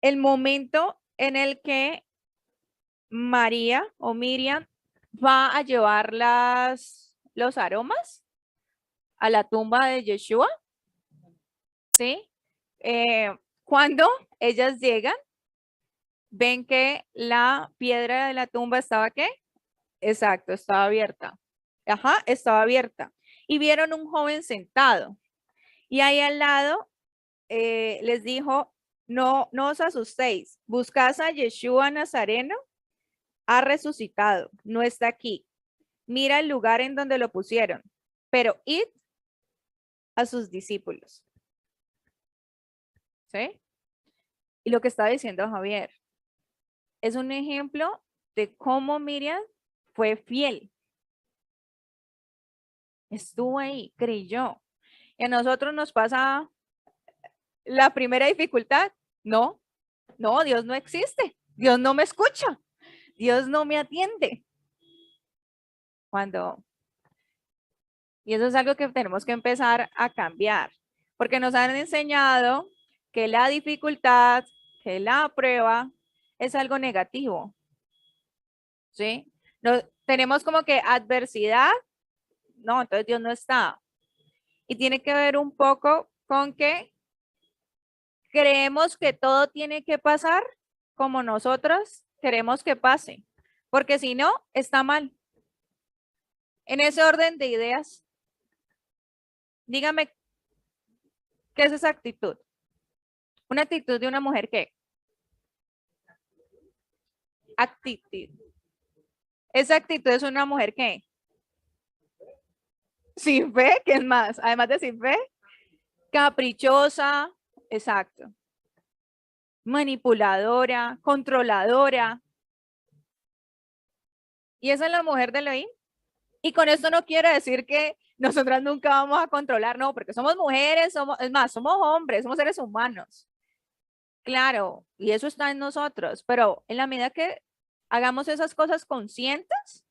el momento en el que María o Miriam va a llevar los aromas a la tumba de Yeshua, ¿sí? Cuando ellas llegan, ven que la piedra de la tumba estaba, ¿qué? Exacto, estaba abierta. Ajá, estaba abierta. Y vieron un joven sentado. Y ahí al lado les dijo, no os asustéis, buscad a Yeshua Nazareno, ha resucitado, no está aquí. Mira el lugar en donde lo pusieron, pero id a sus discípulos. ¿Sí? Y lo que está diciendo Javier es un ejemplo de cómo Miriam fue fiel. Estuvo ahí, creyó. Y a nosotros nos pasa la primera dificultad. No, Dios no existe. Dios no me escucha. Dios no me atiende. Y eso es algo que tenemos que empezar a cambiar, porque nos han enseñado que la dificultad, que la prueba es algo negativo. ¿Sí? No, tenemos como que adversidad, no, entonces Dios no está. Y tiene que ver un poco con que creemos que todo tiene que pasar como nosotros queremos que pase, porque si no, está mal. En ese orden de ideas, dígame, ¿qué es esa actitud? Una actitud de una mujer que actitud. Esa actitud es una mujer que sin fe, ¿qué es más? Además de sin fe, caprichosa, exacto. Manipuladora, controladora. Y esa es la mujer de Elohim. Y con esto no quiero decir que nosotras nunca vamos a controlar, no, porque somos mujeres, es más, somos hombres, somos seres humanos. Claro, y eso está en nosotros, pero en la medida que hagamos esas cosas conscientes,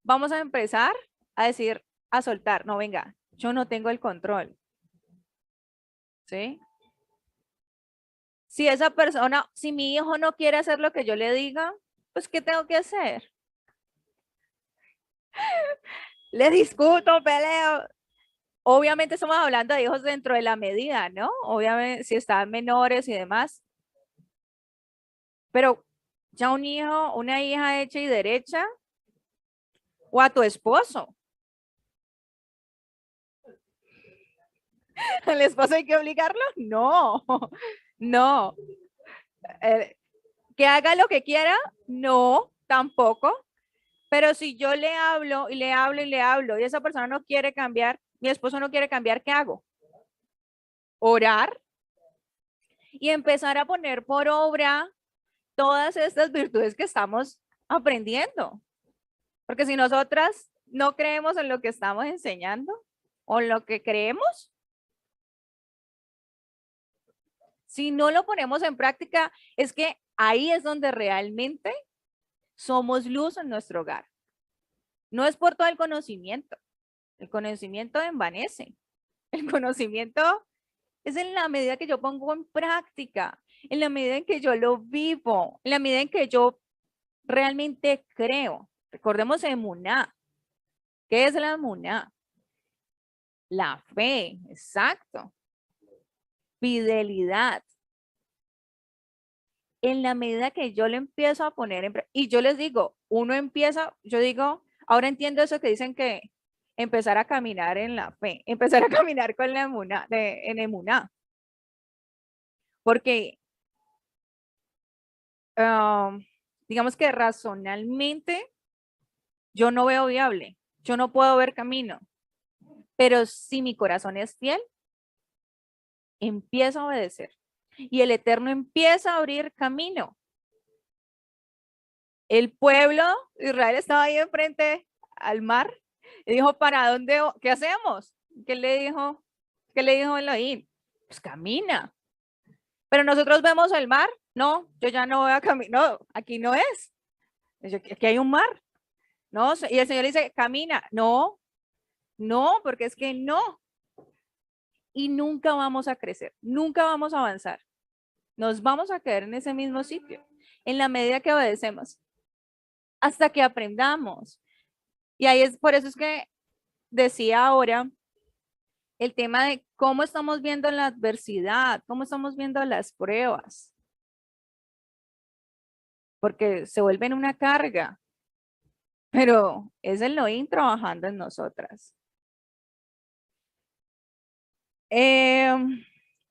vamos a empezar a decir, a soltar, no, venga, yo no tengo el control. ¿Sí? Si esa persona, si mi hijo no quiere hacer lo que yo le diga, pues ¿qué tengo que hacer? Le discuto, peleo. Obviamente estamos hablando de hijos dentro de la medida, ¿no? Obviamente si están menores y demás. Pero ya un hijo, una hija hecha y derecha, o a tu esposo. ¿Al esposo hay que obligarlo? No, no. Que haga lo que quiera, no, tampoco. Pero si yo le hablo y le hablo y le hablo y esa persona no quiere cambiar, mi esposo no quiere cambiar, ¿qué hago? Orar y empezar a poner por obra todas estas virtudes que estamos aprendiendo. Porque si nosotras no creemos en lo que estamos enseñando o en lo que creemos, si no lo ponemos en práctica, es que ahí es donde realmente somos luz en nuestro hogar. No es por todo el conocimiento envanece. El conocimiento es en la medida que yo pongo en práctica, en la medida en que yo lo vivo, en la medida en que yo realmente creo. Recordemos emuná. ¿Qué es la emuná? La fe, exacto. Fidelidad. En la medida que yo le empiezo a poner y yo les digo, uno empieza, yo digo, ahora entiendo eso que dicen que empezar a caminar en la fe, empezar a caminar con la emuná, en emuná. Porque digamos que razonalmente yo no veo viable, yo no puedo ver camino, pero si mi corazón es fiel, empiezo a obedecer y el Eterno empieza a abrir camino. El pueblo de Israel estaba ahí enfrente al mar y dijo, ¿para dónde? ¿Qué hacemos? ¿Qué le dijo? ¿Qué le dijo Elohim? Pues camina. Pero nosotros vemos el mar. No, yo ya no voy a caminar. No, aquí no es. Aquí hay un mar. No, y el Señor dice, camina. No, no, porque es que no. Y nunca vamos a crecer, nunca vamos a avanzar. Nos vamos a quedar en ese mismo sitio, en la medida que obedecemos, hasta que aprendamos. Y ahí es, por eso es que decía ahora el tema de cómo estamos viendo la adversidad, cómo estamos viendo las pruebas. Porque se vuelven una carga, pero es el Elohim trabajando en nosotras.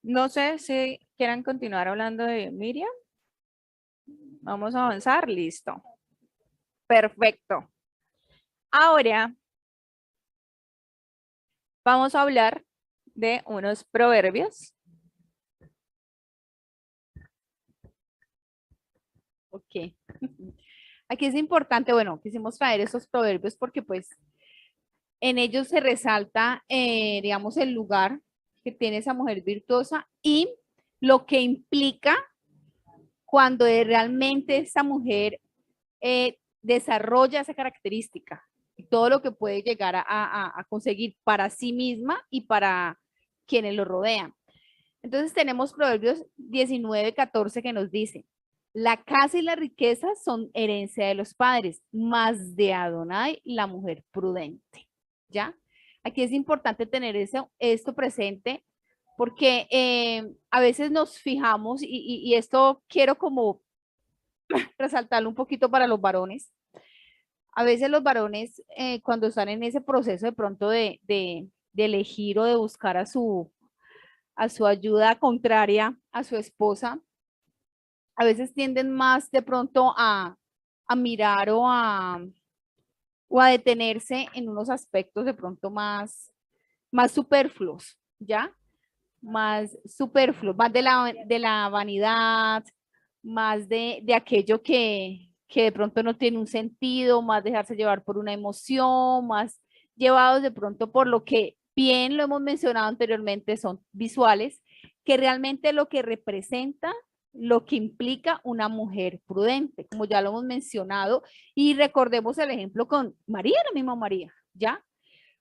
No sé si quieran continuar hablando de Miriam. Vamos a avanzar, listo. Perfecto. Ahora vamos a hablar de unos proverbios. Ok. Aquí es importante, bueno, quisimos traer esos proverbios porque pues en ellos se resalta, digamos, el lugar que tiene esa mujer virtuosa y lo que implica cuando realmente esa mujer desarrolla esa característica y todo lo que puede llegar a conseguir para sí misma y para quienes lo rodean. Entonces tenemos Proverbios 19:14 que nos dice, la casa y la riqueza son herencia de los padres, más de Adonai la mujer prudente. ¿Ya? Aquí es importante tener esto presente porque a veces nos fijamos y esto quiero como resaltarlo un poquito para los varones. A veces los varones cuando están en ese proceso de pronto de elegir o de buscar a su ayuda contraria a su esposa, a veces tienden más de pronto a mirar o a detenerse en unos aspectos de pronto más superfluos, ¿ya? Más superfluos, más de la vanidad, más de aquello que de pronto no tiene un sentido, más dejarse llevar por una emoción, más llevados de pronto por lo que bien lo hemos mencionado anteriormente, son visuales, que realmente lo que representa, lo que implica una mujer prudente, como ya lo hemos mencionado, y recordemos el ejemplo con María, la misma María, ¿ya?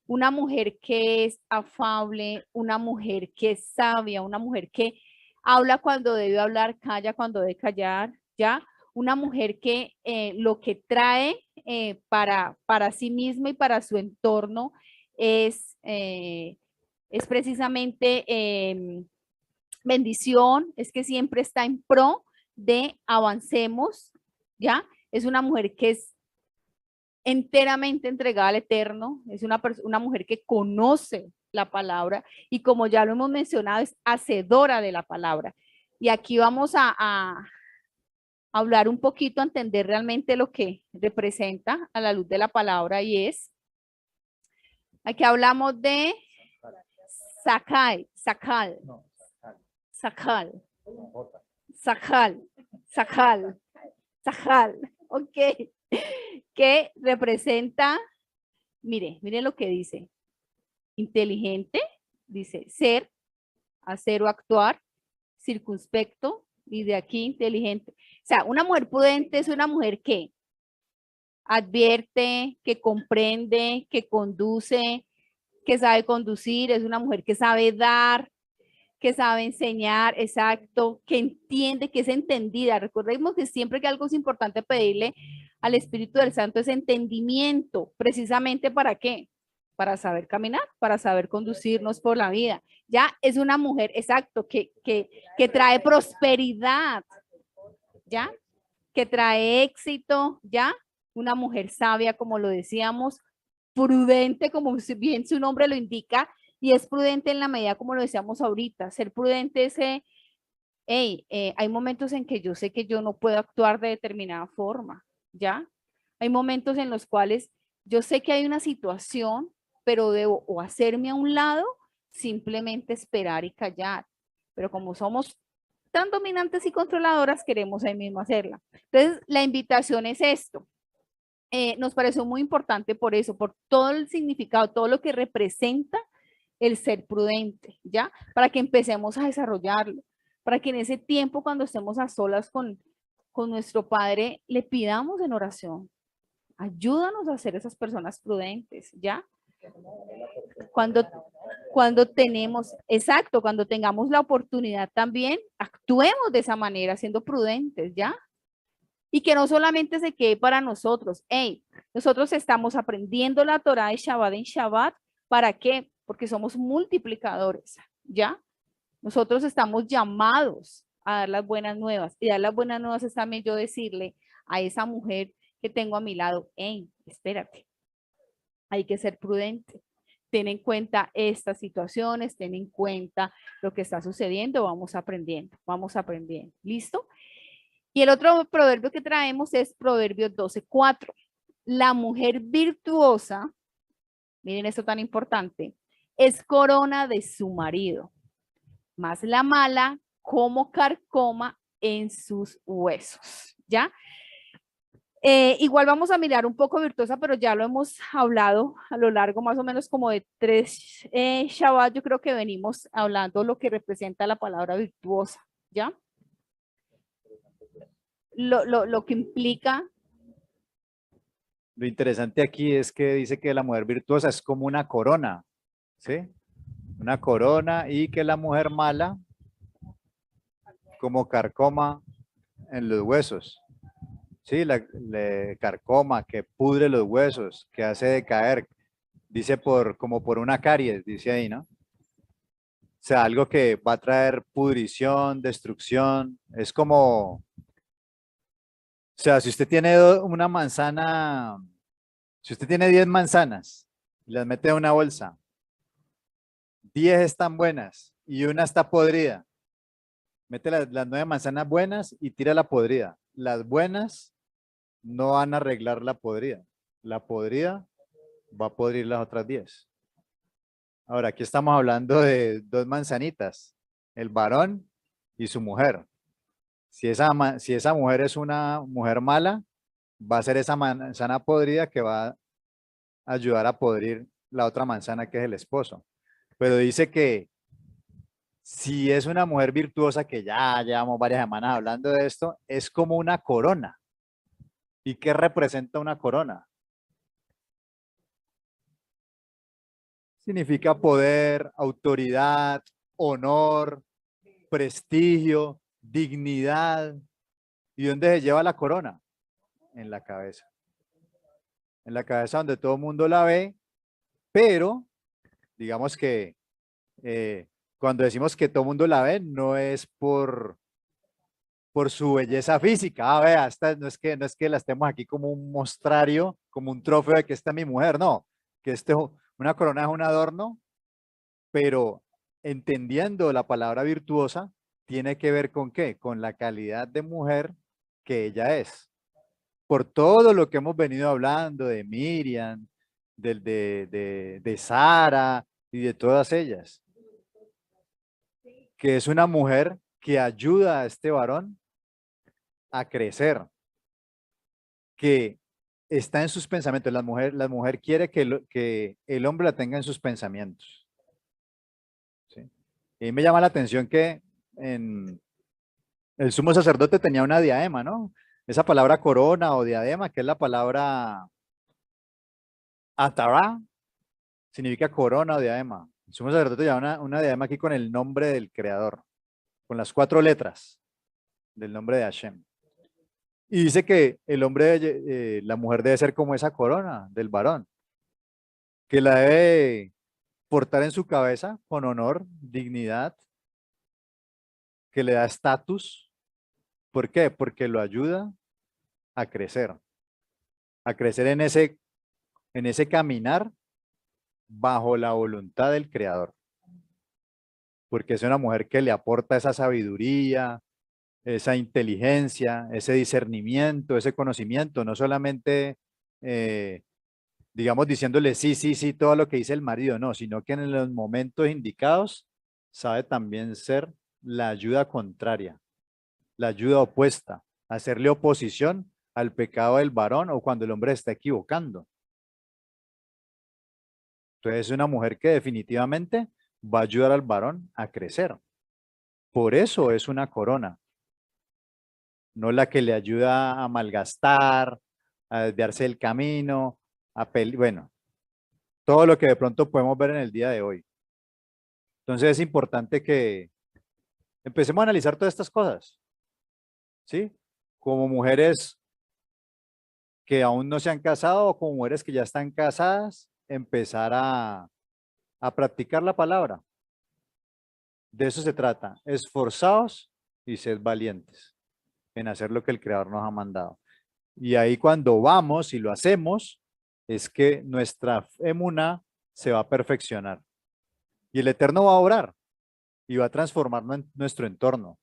Una mujer que es afable, una mujer que es sabia, una mujer que habla cuando debe hablar, calla cuando debe callar, ¿ya? Una mujer que lo que trae para sí misma y para su entorno es precisamente bendición, es que siempre está en pro de avancemos, ¿ya? Es una mujer que es enteramente entregada al Eterno, es una mujer que conoce la palabra y como ya lo hemos mencionado, es hacedora de la palabra. Y aquí vamos a hablar un poquito, a entender realmente lo que representa a la luz de la palabra y es, aquí hablamos de sacal, sacal, sacal, sacal, sacal, sacal, ok, que representa, mire lo que dice, inteligente, dice ser, hacer o actuar, circunspecto, y de aquí inteligente. O sea, una mujer prudente es una mujer que advierte, que comprende, que conduce, que sabe conducir, es una mujer que sabe dar, que sabe enseñar, exacto, que entiende, que es entendida. Recordemos que siempre que algo es importante pedirle al Espíritu del Santo es entendimiento. ¿Precisamente para qué? Para saber caminar, para saber conducirnos por la vida. Ya es una mujer, exacto, que trae prosperidad, ¿ya? Que trae éxito, ¿ya? Una mujer sabia, como lo decíamos, prudente, como bien su nombre lo indica, y es prudente en la medida como lo decíamos ahorita. Ser prudente es, hey, hay momentos en que yo sé que yo no puedo actuar de determinada forma, ¿ya? Hay momentos en los cuales yo sé que hay una situación, pero debo o hacerme a un lado, simplemente esperar y callar. Pero como somos tan dominantes y controladoras, queremos ahí mismo hacerla. Entonces, la invitación es esto. Nos pareció muy importante por eso, por todo el significado, todo lo que representa el ser prudente, ¿ya? Para que empecemos a desarrollarlo, para que en ese tiempo, cuando estemos a solas con nuestro Padre, le pidamos en oración, ayúdanos a ser esas personas prudentes, ¿ya? Cuando, cuando tenemos, exacto, cuando tengamos la oportunidad también, actuemos de esa manera, siendo prudentes, ¿ya? Y que no solamente se quede para nosotros. Hey, nosotros estamos aprendiendo la Torah de Shabbat en Shabbat. ¿Para qué? Porque somos multiplicadores, ¿ya? Nosotros estamos llamados a dar las buenas nuevas. Y dar las buenas nuevas es también yo decirle a esa mujer que tengo a mi lado, hey, espérate, hay que ser prudente. Ten en cuenta estas situaciones, ten en cuenta lo que está sucediendo, vamos aprendiendo, vamos aprendiendo. ¿Listo? Y el otro proverbio que traemos es Proverbios 12:4. La mujer virtuosa, miren esto tan importante, es corona de su marido, más la mala como carcoma en sus huesos, ¿ya? Igual vamos a mirar un poco virtuosa, pero ya lo hemos hablado a lo largo más o menos como de 3 Shabbat, yo creo que venimos hablando lo que representa la palabra virtuosa, ¿ya? Lo que implica. Lo interesante aquí es que dice que la mujer virtuosa es como una corona, ¿sí? Una corona, y que la mujer mala como carcoma en los huesos. Sí, la carcoma, que pudre los huesos, que hace decaer, dice como por una caries, dice ahí, ¿no? O sea, algo que va a traer pudrición, destrucción. Es como, o sea, si usted tiene una manzana, si usted tiene 10 manzanas y las mete en una bolsa, 10 están buenas y una está podrida. Mete las 9 manzanas buenas y tira la podrida. Las buenas no van a arreglar la podrida. La podrida va a podrir las otras 10. Ahora, aquí estamos hablando de 2 manzanitas, el varón y su mujer. Si esa mujer es una mujer mala, va a ser esa manzana podrida que va a ayudar a podrir la otra manzana, que es el esposo. Pero dice que si es una mujer virtuosa, que ya llevamos varias semanas hablando de esto, es como una corona. ¿Y qué representa una corona? Significa poder, autoridad, honor, prestigio, dignidad. ¿Y dónde se lleva la corona? En la cabeza. En la cabeza, donde todo el mundo la ve, pero digamos que cuando decimos que todo el mundo la ve, no es por su belleza física. Vea, no es que la estemos aquí como un mostrario, como un trofeo de que esta es mi mujer, no. Que una corona es un adorno, pero entendiendo la palabra virtuosa, tiene que ver con qué, con la calidad de mujer que ella es. Por todo lo que hemos venido hablando de Miriam, de Sara y de todas ellas, que es una mujer que ayuda a este varón a crecer, que está en sus pensamientos. La mujer quiere que el hombre la tenga en sus pensamientos. ¿Sí? Y me llama la atención que el sumo sacerdote tenía una diadema, ¿no? Esa palabra corona o diadema, que es la palabra atará, significa corona o diadema. El sumo sacerdote lleva una diadema aquí con el nombre del creador, con las 4 letras del nombre de Hashem. Y dice que el hombre, la mujer debe ser como esa corona del varón, que la debe portar en su cabeza con honor, dignidad, que le da estatus. ¿Por qué? Porque lo ayuda a crecer en ese caminar bajo la voluntad del Creador. Porque es una mujer que le aporta esa sabiduría, esa inteligencia, ese discernimiento, ese conocimiento, no solamente, digamos, diciéndole sí, sí, sí, todo lo que dice el marido, no, sino que en los momentos indicados sabe también ser la ayuda contraria, la ayuda opuesta, hacerle oposición al pecado del varón o cuando el hombre está equivocando. Entonces es una mujer que definitivamente va a ayudar al varón a crecer. Por eso es una corona, no la que le ayuda a malgastar, a desviarse del camino, bueno, todo lo que de pronto podemos ver en el día de hoy. Entonces es importante que empecemos a analizar todas estas cosas, ¿sí? Como mujeres que aún no se han casado o como mujeres que ya están casadas, empezar a practicar la palabra. De eso se trata, esforzaos y sed valientes en hacer lo que el Creador nos ha mandado. Y ahí cuando vamos y lo hacemos, es que nuestra emuná se va a perfeccionar. Y el Eterno va a obrar y va a transformar nuestro entorno.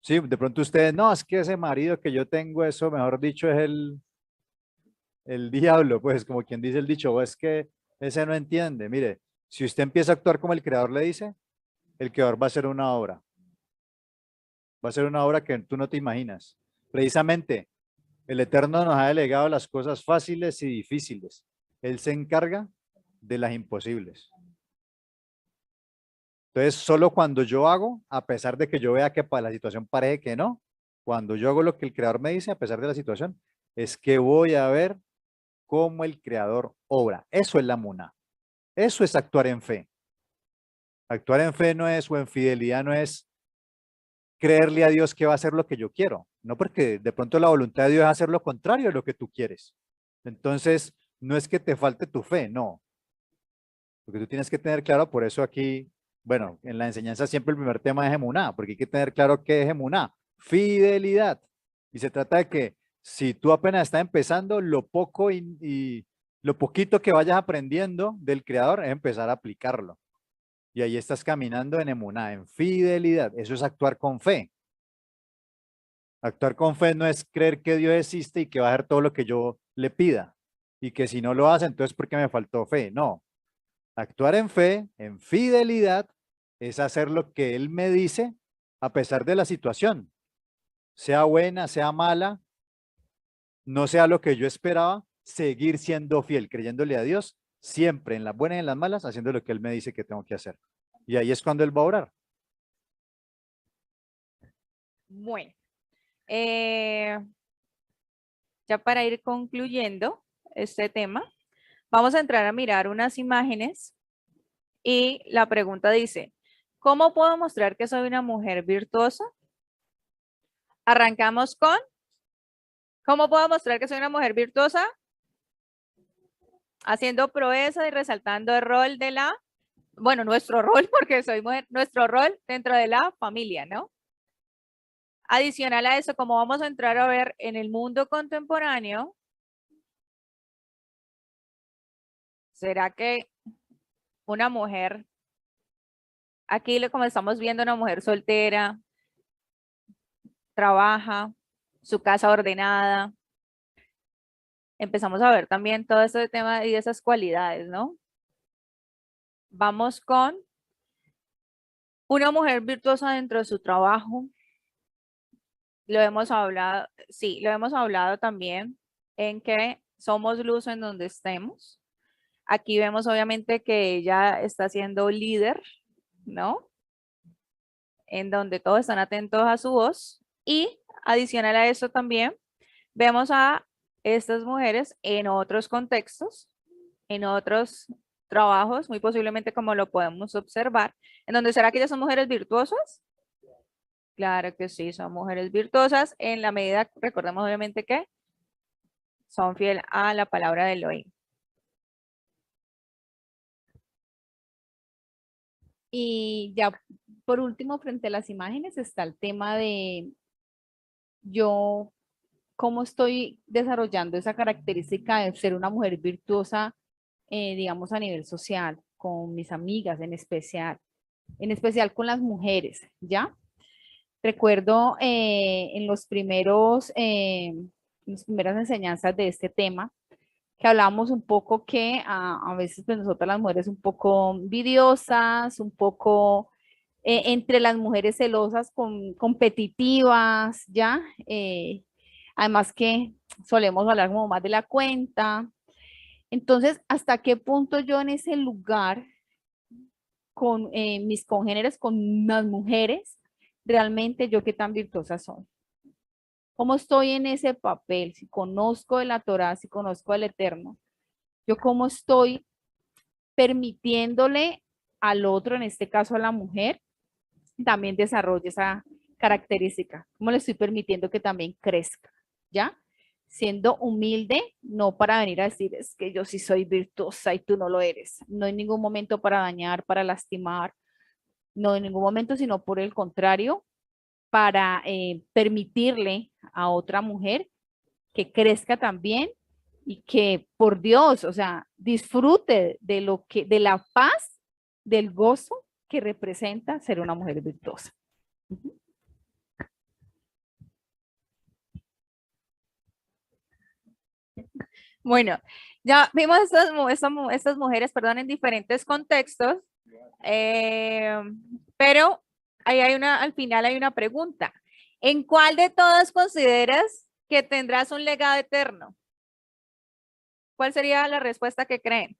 Sí, de pronto ustedes, no, es que ese marido que yo tengo, eso mejor dicho es el diablo, pues como quien dice el dicho, "Oh, es que ese no entiende". Mire, si usted empieza a actuar como el Creador le dice, el Creador va a hacer una obra. Va a ser una obra que tú no te imaginas. Precisamente, el Eterno nos ha delegado las cosas fáciles y difíciles. Él se encarga de las imposibles. Entonces, solo cuando yo hago, a pesar de que yo vea que para la situación parece que no, cuando yo hago lo que el Creador me dice, a pesar de la situación, es que voy a ver cómo el Creador obra. Eso es la muna. Eso es actuar en fe. Actuar en fe no es, o en fidelidad no es creerle a Dios que va a hacer lo que yo quiero. No, porque de pronto la voluntad de Dios es hacer lo contrario de lo que tú quieres. Entonces, no es que te falte tu fe, no. Lo que tú tienes que tener claro, por eso aquí, bueno, en la enseñanza siempre el primer tema es emuná, porque hay que tener claro qué es emuná, fidelidad. Y se trata de que si tú apenas estás empezando, lo poco y lo poquito que vayas aprendiendo del Creador es empezar a aplicarlo. Y ahí estás caminando en emuná, en fidelidad. Eso es actuar con fe. Actuar con fe no es creer que Dios existe y que va a hacer todo lo que yo le pida. Y que si no lo hace, entonces porque me faltó fe. No. Actuar en fe, en fidelidad, es hacer lo que Él me dice a pesar de la situación. Sea buena, sea mala, no sea lo que yo esperaba, seguir siendo fiel, creyéndole a Dios, siempre en las buenas y en las malas, haciendo lo que Él me dice que tengo que hacer. Y ahí es cuando Él va a orar. Bueno, eh, ya para ir concluyendo este tema, vamos a entrar a mirar unas imágenes y la pregunta dice, ¿cómo puedo mostrar que soy una mujer virtuosa? Arrancamos con, ¿cómo puedo mostrar que soy una mujer virtuosa? Haciendo proeza y resaltando el rol de la, bueno, nuestro rol, porque soy mujer, nuestro rol dentro de la familia, ¿no? Adicional a eso, como vamos a entrar a ver en el mundo contemporáneo, ¿será que una mujer, aquí como estamos viendo, una mujer soltera, trabaja, su casa ordenada, empezamos a ver también todo ese tema y esas cualidades, ¿no? Vamos con una mujer virtuosa dentro de su trabajo. Lo hemos hablado, sí, lo hemos hablado también en que somos luz en donde estemos. Aquí vemos obviamente que ella está siendo líder, ¿no? En donde todos están atentos a su voz. Y adicional a eso también, vemos a estas mujeres en otros contextos, en otros trabajos, muy posiblemente como lo podemos observar, en donde será que ellas son mujeres virtuosas. Claro que sí, son mujeres virtuosas en la medida, recordemos obviamente que son fiel a la palabra de Elohim. Y ya por último, frente a las imágenes está el tema de yo, cómo estoy desarrollando esa característica de ser una mujer virtuosa, digamos, a nivel social, con mis amigas en especial con las mujeres, ¿ya? Recuerdo en las primeras enseñanzas de este tema, que hablábamos un poco que a veces pues, nosotras las mujeres un poco envidiosas, un poco entre las mujeres celosas, competitivas, ¿ya? Además que solemos hablar como más de la cuenta. Entonces, ¿hasta qué punto yo en ese lugar con mis congéneres, con las mujeres, realmente yo qué tan virtuosa soy? ¿Cómo estoy en ese papel? Si conozco de la Torá, si conozco del Eterno, yo cómo estoy permitiéndole al otro, en este caso a la mujer, también desarrolle esa característica. ¿Cómo le estoy permitiendo que también crezca? ¿Ya? Siendo humilde, no para venir a decir es que yo sí soy virtuosa y tú no lo eres. No en ningún momento para dañar, para lastimar, no en ningún momento, sino por el contrario, para permitirle a otra mujer que crezca también y que por Dios, o sea, disfrute de lo que, de la paz, del gozo que representa ser una mujer virtuosa. Bueno, ya vimos estas mujeres, perdón, en diferentes contextos, eh, pero ahí hay al final hay una pregunta. ¿En cuál de todas consideras que tendrás un legado eterno? ¿Cuál sería la respuesta que creen?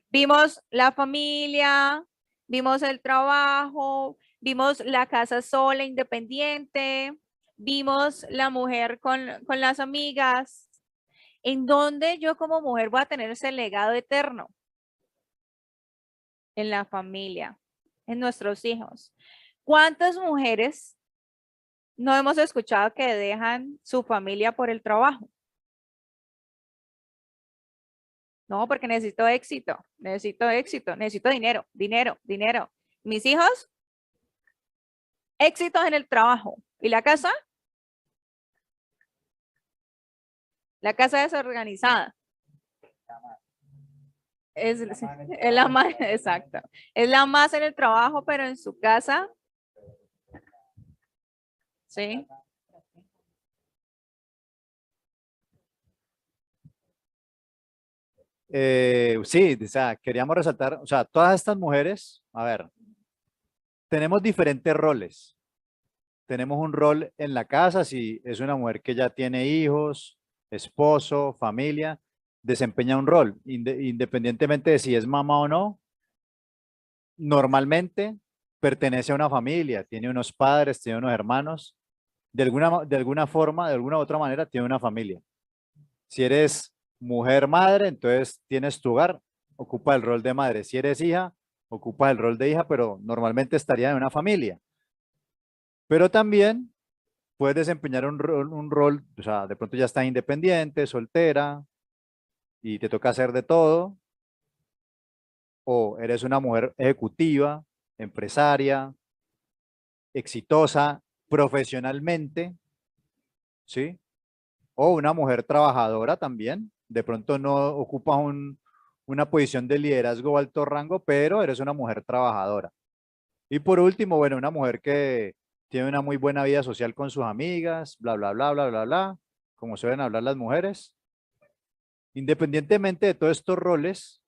Vimos la familia, vimos el trabajo, vimos la casa sola, independiente, vimos la mujer con las amigas. ¿En dónde yo como mujer voy a tener ese legado eterno? En la familia, en nuestros hijos. ¿Cuántas mujeres no hemos escuchado que dejan su familia por el trabajo? No, porque necesito éxito, necesito dinero, dinero, dinero. Mis hijos, éxitos en el trabajo. ¿Y la casa? La casa desorganizada. Es la más, exacto. Es la más en el trabajo, pero en su casa, ¿sí? Sí, o sea, queríamos resaltar, o sea, todas estas mujeres, a ver, tenemos diferentes roles. Tenemos un rol en la casa, si es una mujer que ya tiene hijos, esposo, familia, desempeña un rol, independientemente de si es mamá o no, normalmente pertenece a una familia, tiene unos padres, tiene unos hermanos, de alguna forma, de alguna u otra manera, tiene una familia. Si eres mujer madre, entonces tienes tu hogar, ocupa el rol de madre. Si eres hija, ocupa el rol de hija, pero normalmente estaría en una familia. Pero también puedes desempeñar un rol, o sea, de pronto ya estás independiente, soltera, y te toca hacer de todo, o eres una mujer ejecutiva, empresaria, exitosa profesionalmente, ¿sí? O una mujer trabajadora también, de pronto no ocupas una posición de liderazgo o alto rango, pero eres una mujer trabajadora. Y por último, bueno, una mujer que tiene una muy buena vida social con sus amigas, bla, bla, bla, bla, bla, bla, como suelen hablar las mujeres. Independientemente de todos estos roles,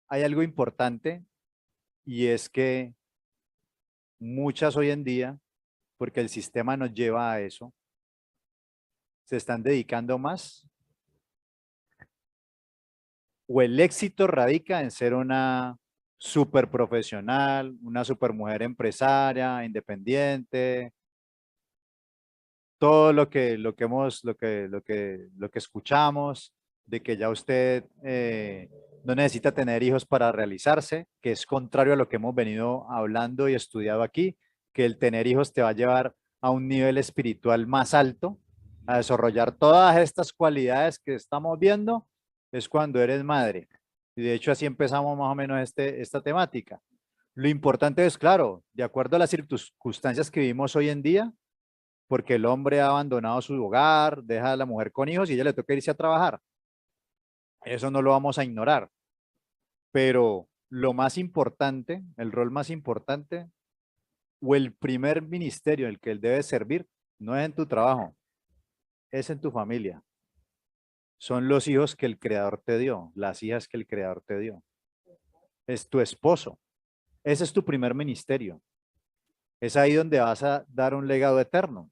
hay algo importante y es que muchas hoy en día, porque el sistema nos lleva a eso, se están dedicando más o el éxito radica en ser una super profesional, una super mujer empresaria, independiente, todo lo que escuchamos, de que ya usted no necesita tener hijos para realizarse, que es contrario a lo que hemos venido hablando y estudiado aquí, que el tener hijos te va a llevar a un nivel espiritual más alto, a desarrollar todas estas cualidades que estamos viendo, es cuando eres madre. Y de hecho así empezamos más o menos esta temática. Lo importante es, claro, de acuerdo a las circunstancias que vivimos hoy en día, porque el hombre ha abandonado su hogar, deja a la mujer con hijos y ella le toca irse a trabajar. Eso no lo vamos a ignorar. Pero lo más importante, el rol más importante o el primer ministerio en el que él debe servir, no es en tu trabajo, es en tu familia. Son los hijos que el Creador te dio, las hijas que el Creador te dio. Es tu esposo. Ese es tu primer ministerio. Es ahí donde vas a dar un legado eterno.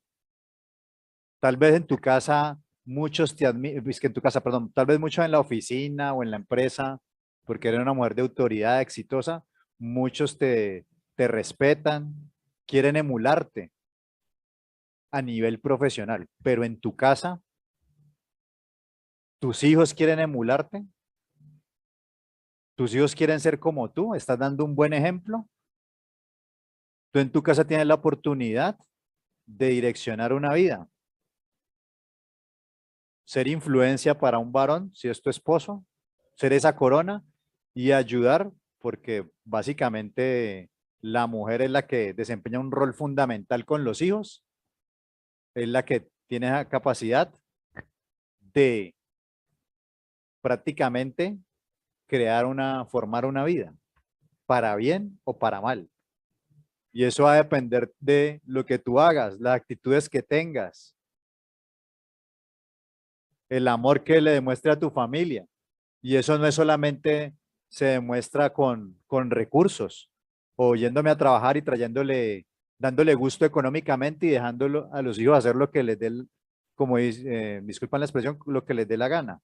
Tal vez en tu casa muchos te admiran, es que en tu casa, perdón, tal vez muchos en la oficina o en la empresa, porque eres una mujer de autoridad exitosa, muchos te respetan, quieren emularte a nivel profesional, pero en tu casa, tus hijos quieren emularte, tus hijos quieren ser como tú, estás dando un buen ejemplo. Tú en tu casa tienes la oportunidad de direccionar una vida, ser influencia para un varón, si es tu esposo, ser esa corona y ayudar, porque básicamente la mujer es la que desempeña un rol fundamental con los hijos, es la que tiene la capacidad de prácticamente formar una vida, para bien o para mal. Y eso va a depender de lo que tú hagas, las actitudes que tengas, el amor que le demuestre a tu familia. Y eso no es solamente se demuestra con recursos o yéndome a trabajar y dándole gusto económicamente y dejándolo a los hijos hacer lo que les dé, como disculpan la expresión, lo que les dé la gana.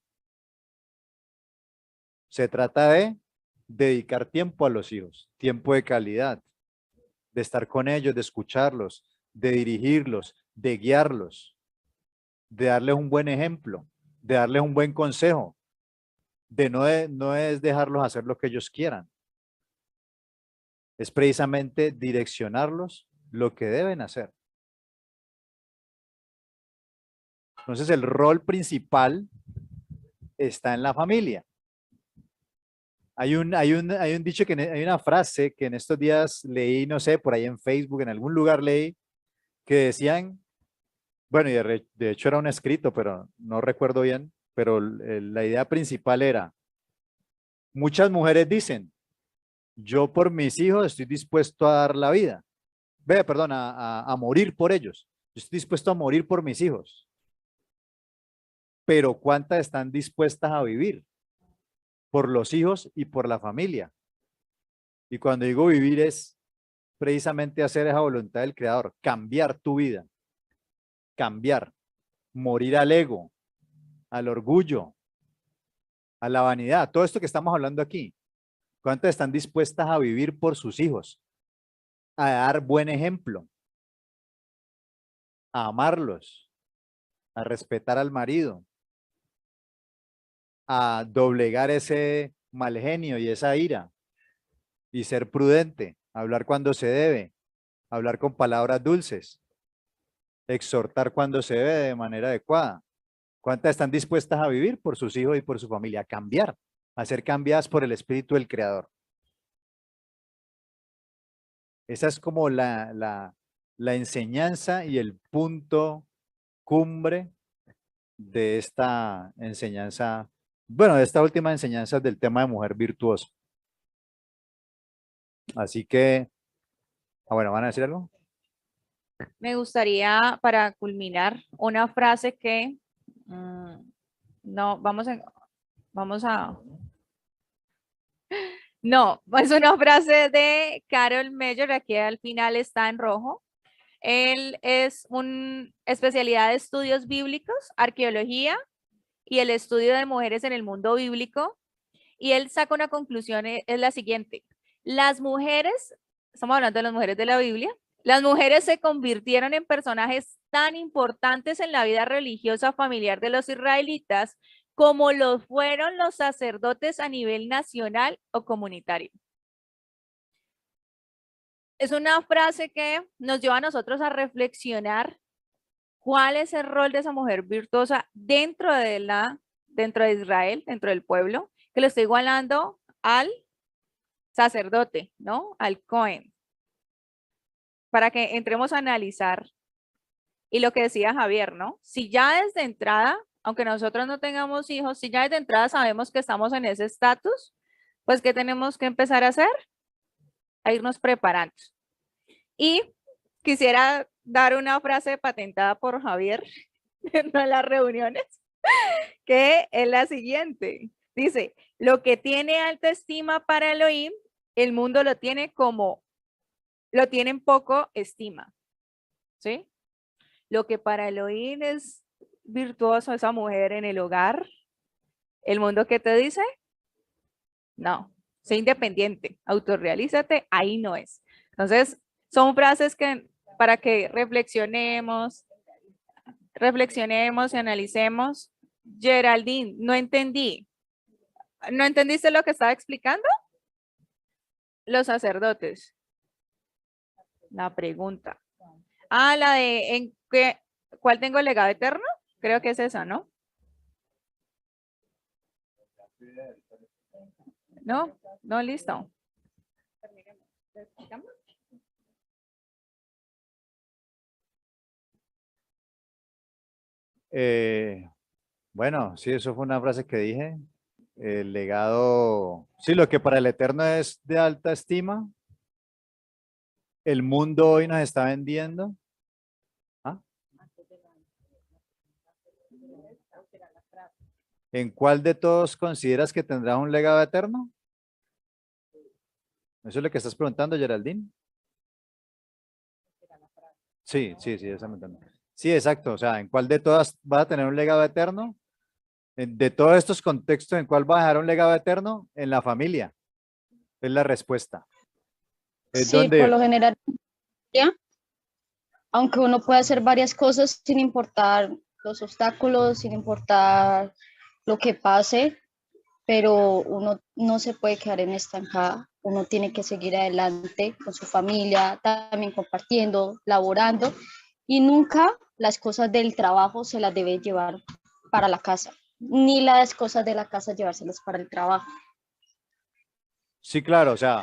Se trata de dedicar tiempo a los hijos, tiempo de calidad, de estar con ellos, de escucharlos, de dirigirlos, de guiarlos, de darles un buen ejemplo, de darles un buen consejo, no es dejarlos hacer lo que ellos quieran, es precisamente direccionarlos lo que deben hacer. Entonces el rol principal está en la familia. Hay un dicho, hay una frase que en estos días leí, no sé, por ahí en Facebook, en algún lugar leí, que decían, bueno, y de hecho era un escrito, pero no recuerdo bien, pero la idea principal era, muchas mujeres dicen, yo por mis hijos estoy dispuesto a dar la vida, perdón, a morir por ellos, yo estoy dispuesto a morir por mis hijos, pero ¿cuántas están dispuestas a vivir por los hijos y por la familia? Y cuando digo vivir es precisamente hacer esa voluntad del Creador, cambiar tu vida, cambiar, morir al ego, al orgullo, a la vanidad, todo esto que estamos hablando aquí. ¿Cuántas están dispuestas a vivir por sus hijos? A dar buen ejemplo, a amarlos, a respetar al marido, a doblegar ese mal genio y esa ira y ser prudente, hablar cuando se debe, hablar con palabras dulces, exhortar cuando se debe de manera adecuada. ¿Cuántas están dispuestas a vivir por sus hijos y por su familia? A cambiar, a ser cambiadas por el Espíritu del Creador. Esa es como la enseñanza y el punto cumbre de esta enseñanza, bueno, de esta última enseñanza del tema de mujer virtuosa. Así que, bueno, ¿van a decir algo? Me gustaría, para culminar, una frase que no, no, es una frase de Carol Meyer, aquí al final está en rojo. Él es un especialidad de estudios bíblicos, arqueología y el estudio de mujeres en el mundo bíblico. Y él saca una conclusión, es la siguiente. Las mujeres, estamos hablando de las mujeres de la Biblia, las mujeres se convirtieron en personajes tan importantes en la vida religiosa familiar de los israelitas como lo fueron los sacerdotes a nivel nacional o comunitario. Es una frase que nos lleva a nosotros a reflexionar cuál es el rol de esa mujer virtuosa dentro de Israel, dentro del pueblo, que lo está igualando al sacerdote, ¿no? Al Cohen. Para que entremos a analizar. Y lo que decía Javier, ¿no? Si ya desde entrada, aunque nosotros no tengamos hijos, si ya desde entrada sabemos que estamos en ese estatus, pues ¿qué tenemos que empezar a hacer? A irnos preparando. Y quisiera dar una frase patentada por Javier en las reuniones, que es la siguiente. Dice, lo que tiene alta estima para Elohim, el mundo lo tiene en poco estima. ¿Sí? Lo que para Elohim es virtuoso, esa mujer en el hogar, ¿el mundo qué te dice? No, sé independiente, autorrealízate, ahí no es. Entonces, son frases que para que reflexionemos y analicemos. Geraldine, no entendí. ¿No entendiste lo que estaba explicando? Los sacerdotes. La pregunta. Ah, la de ¿en qué, cuál tengo el legado eterno? Creo que es esa, ¿no? No, no, listo. Bueno, sí, eso fue una frase que dije. El legado, sí, lo que para el Eterno es de alta estima, el mundo hoy nos está vendiendo. ¿Ah? ¿En cuál de todos consideras que tendrás un legado eterno? ¿Eso es lo que estás preguntando, Geraldine? Sí, sí, sí, esa me entiendo. Sí, exacto. O sea, ¿en cuál de todas vas a tener un legado eterno? De todos estos contextos, ¿en cuál vas a dejar un legado eterno? En la familia. Es la respuesta. Es Sí, por lo donde, general, ya, aunque uno puede hacer varias cosas sin importar los obstáculos, sin importar lo que pase, pero uno no se puede quedar en estancada. Uno tiene que seguir adelante con su familia, también compartiendo, laborando, y nunca las cosas del trabajo se las debe llevar para la casa, ni las cosas de la casa llevárselas para el trabajo. sí, claro, o sea,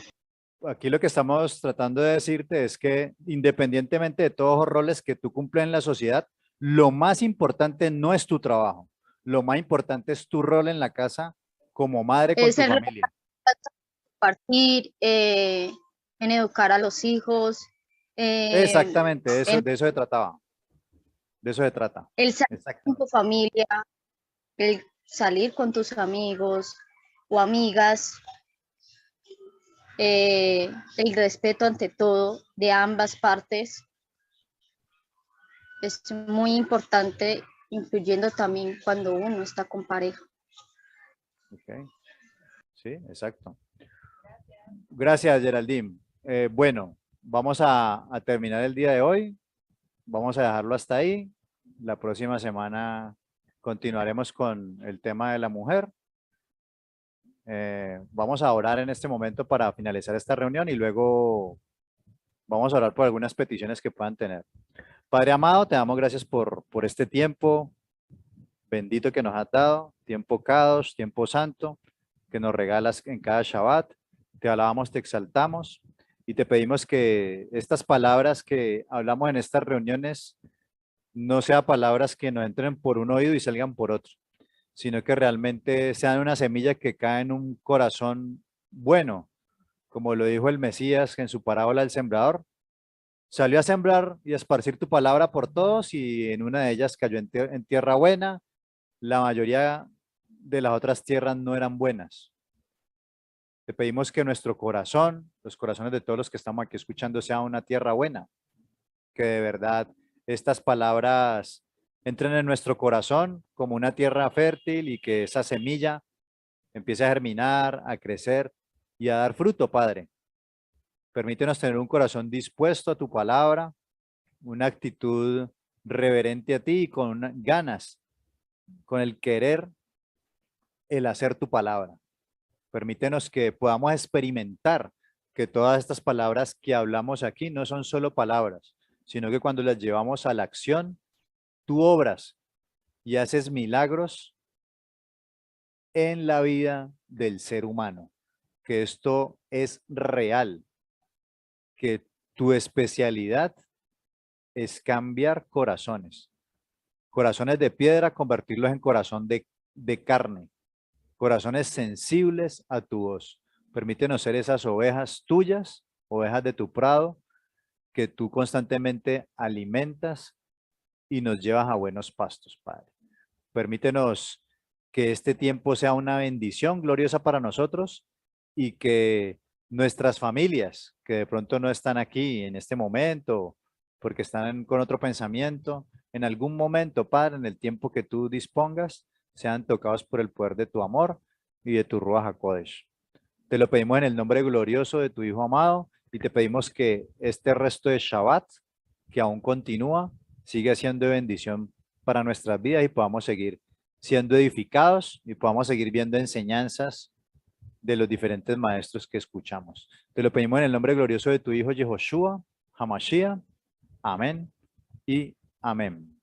aquí lo que estamos tratando de decirte es que independientemente de todos los roles que tú cumples en la sociedad, lo más importante no es tu trabajo, lo más importante es tu rol en la casa como madre con Es tu el familia. compartir, en educar a los hijos, Exactamente, eso, en de eso se trataba, de eso se trata. el salir con tu Exactamente. familia, el salir con tus amigos o amigas, el respeto ante todo de ambas partes es muy importante, incluyendo también cuando uno está con pareja. Ok, sí, exacto. Gracias, Geraldine. Bueno, vamos a terminar el día de hoy. Vamos a dejarlo hasta ahí. La próxima semana continuaremos con el tema de la mujer. Vamos a orar en este momento para finalizar esta reunión y luego vamos a orar por algunas peticiones que puedan tener. Padre amado, te damos gracias por este tiempo bendito que nos has dado, tiempo Kadosh, tiempo santo, que nos regalas en cada Shabbat. Te alabamos, te exaltamos y te pedimos que estas palabras que hablamos en estas reuniones no sean palabras que nos entren por un oído y salgan por otro, sino que realmente sean una semilla que cae en un corazón bueno, como lo dijo el Mesías en su parábola del sembrador. Salió a sembrar y a esparcir tu palabra por todos y en una de ellas cayó en tierra buena. La mayoría de las otras tierras no eran buenas. Te pedimos que nuestro corazón, los corazones de todos los que estamos aquí escuchando, sea una tierra buena, que de verdad estas palabras entren en nuestro corazón como una tierra fértil y que esa semilla empiece a germinar, a crecer y a dar fruto, Padre. Permítenos tener un corazón dispuesto a tu palabra, una actitud reverente a ti y con ganas, con el querer el hacer tu palabra. Permítenos que podamos experimentar que todas estas palabras que hablamos aquí no son solo palabras, sino que cuando las llevamos a la acción, tú obras y haces milagros en la vida del ser humano, que esto es real, que tu especialidad es cambiar corazones, corazones de piedra, convertirlos en corazón de carne, corazones sensibles a tu voz. Permítenos ser esas ovejas tuyas, ovejas de tu prado, que tú constantemente alimentas y nos llevas a buenos pastos, Padre. Permítenos que este tiempo sea una bendición gloriosa para nosotros y que nuestras familias, que de pronto no están aquí en este momento, porque están con otro pensamiento, en algún momento, Padre, en el tiempo que tú dispongas, sean tocados por el poder de tu amor y de tu Ruach HaKodesh. Te lo pedimos en el nombre glorioso de tu Hijo amado y te pedimos que este resto de Shabbat, que aún continúa, siga siendo de bendición para nuestras vidas y podamos seguir siendo edificados y podamos seguir viendo enseñanzas de los diferentes maestros que escuchamos. Te lo pedimos en el nombre glorioso de tu Hijo Yehoshua, Hamashiach. Amén y amén.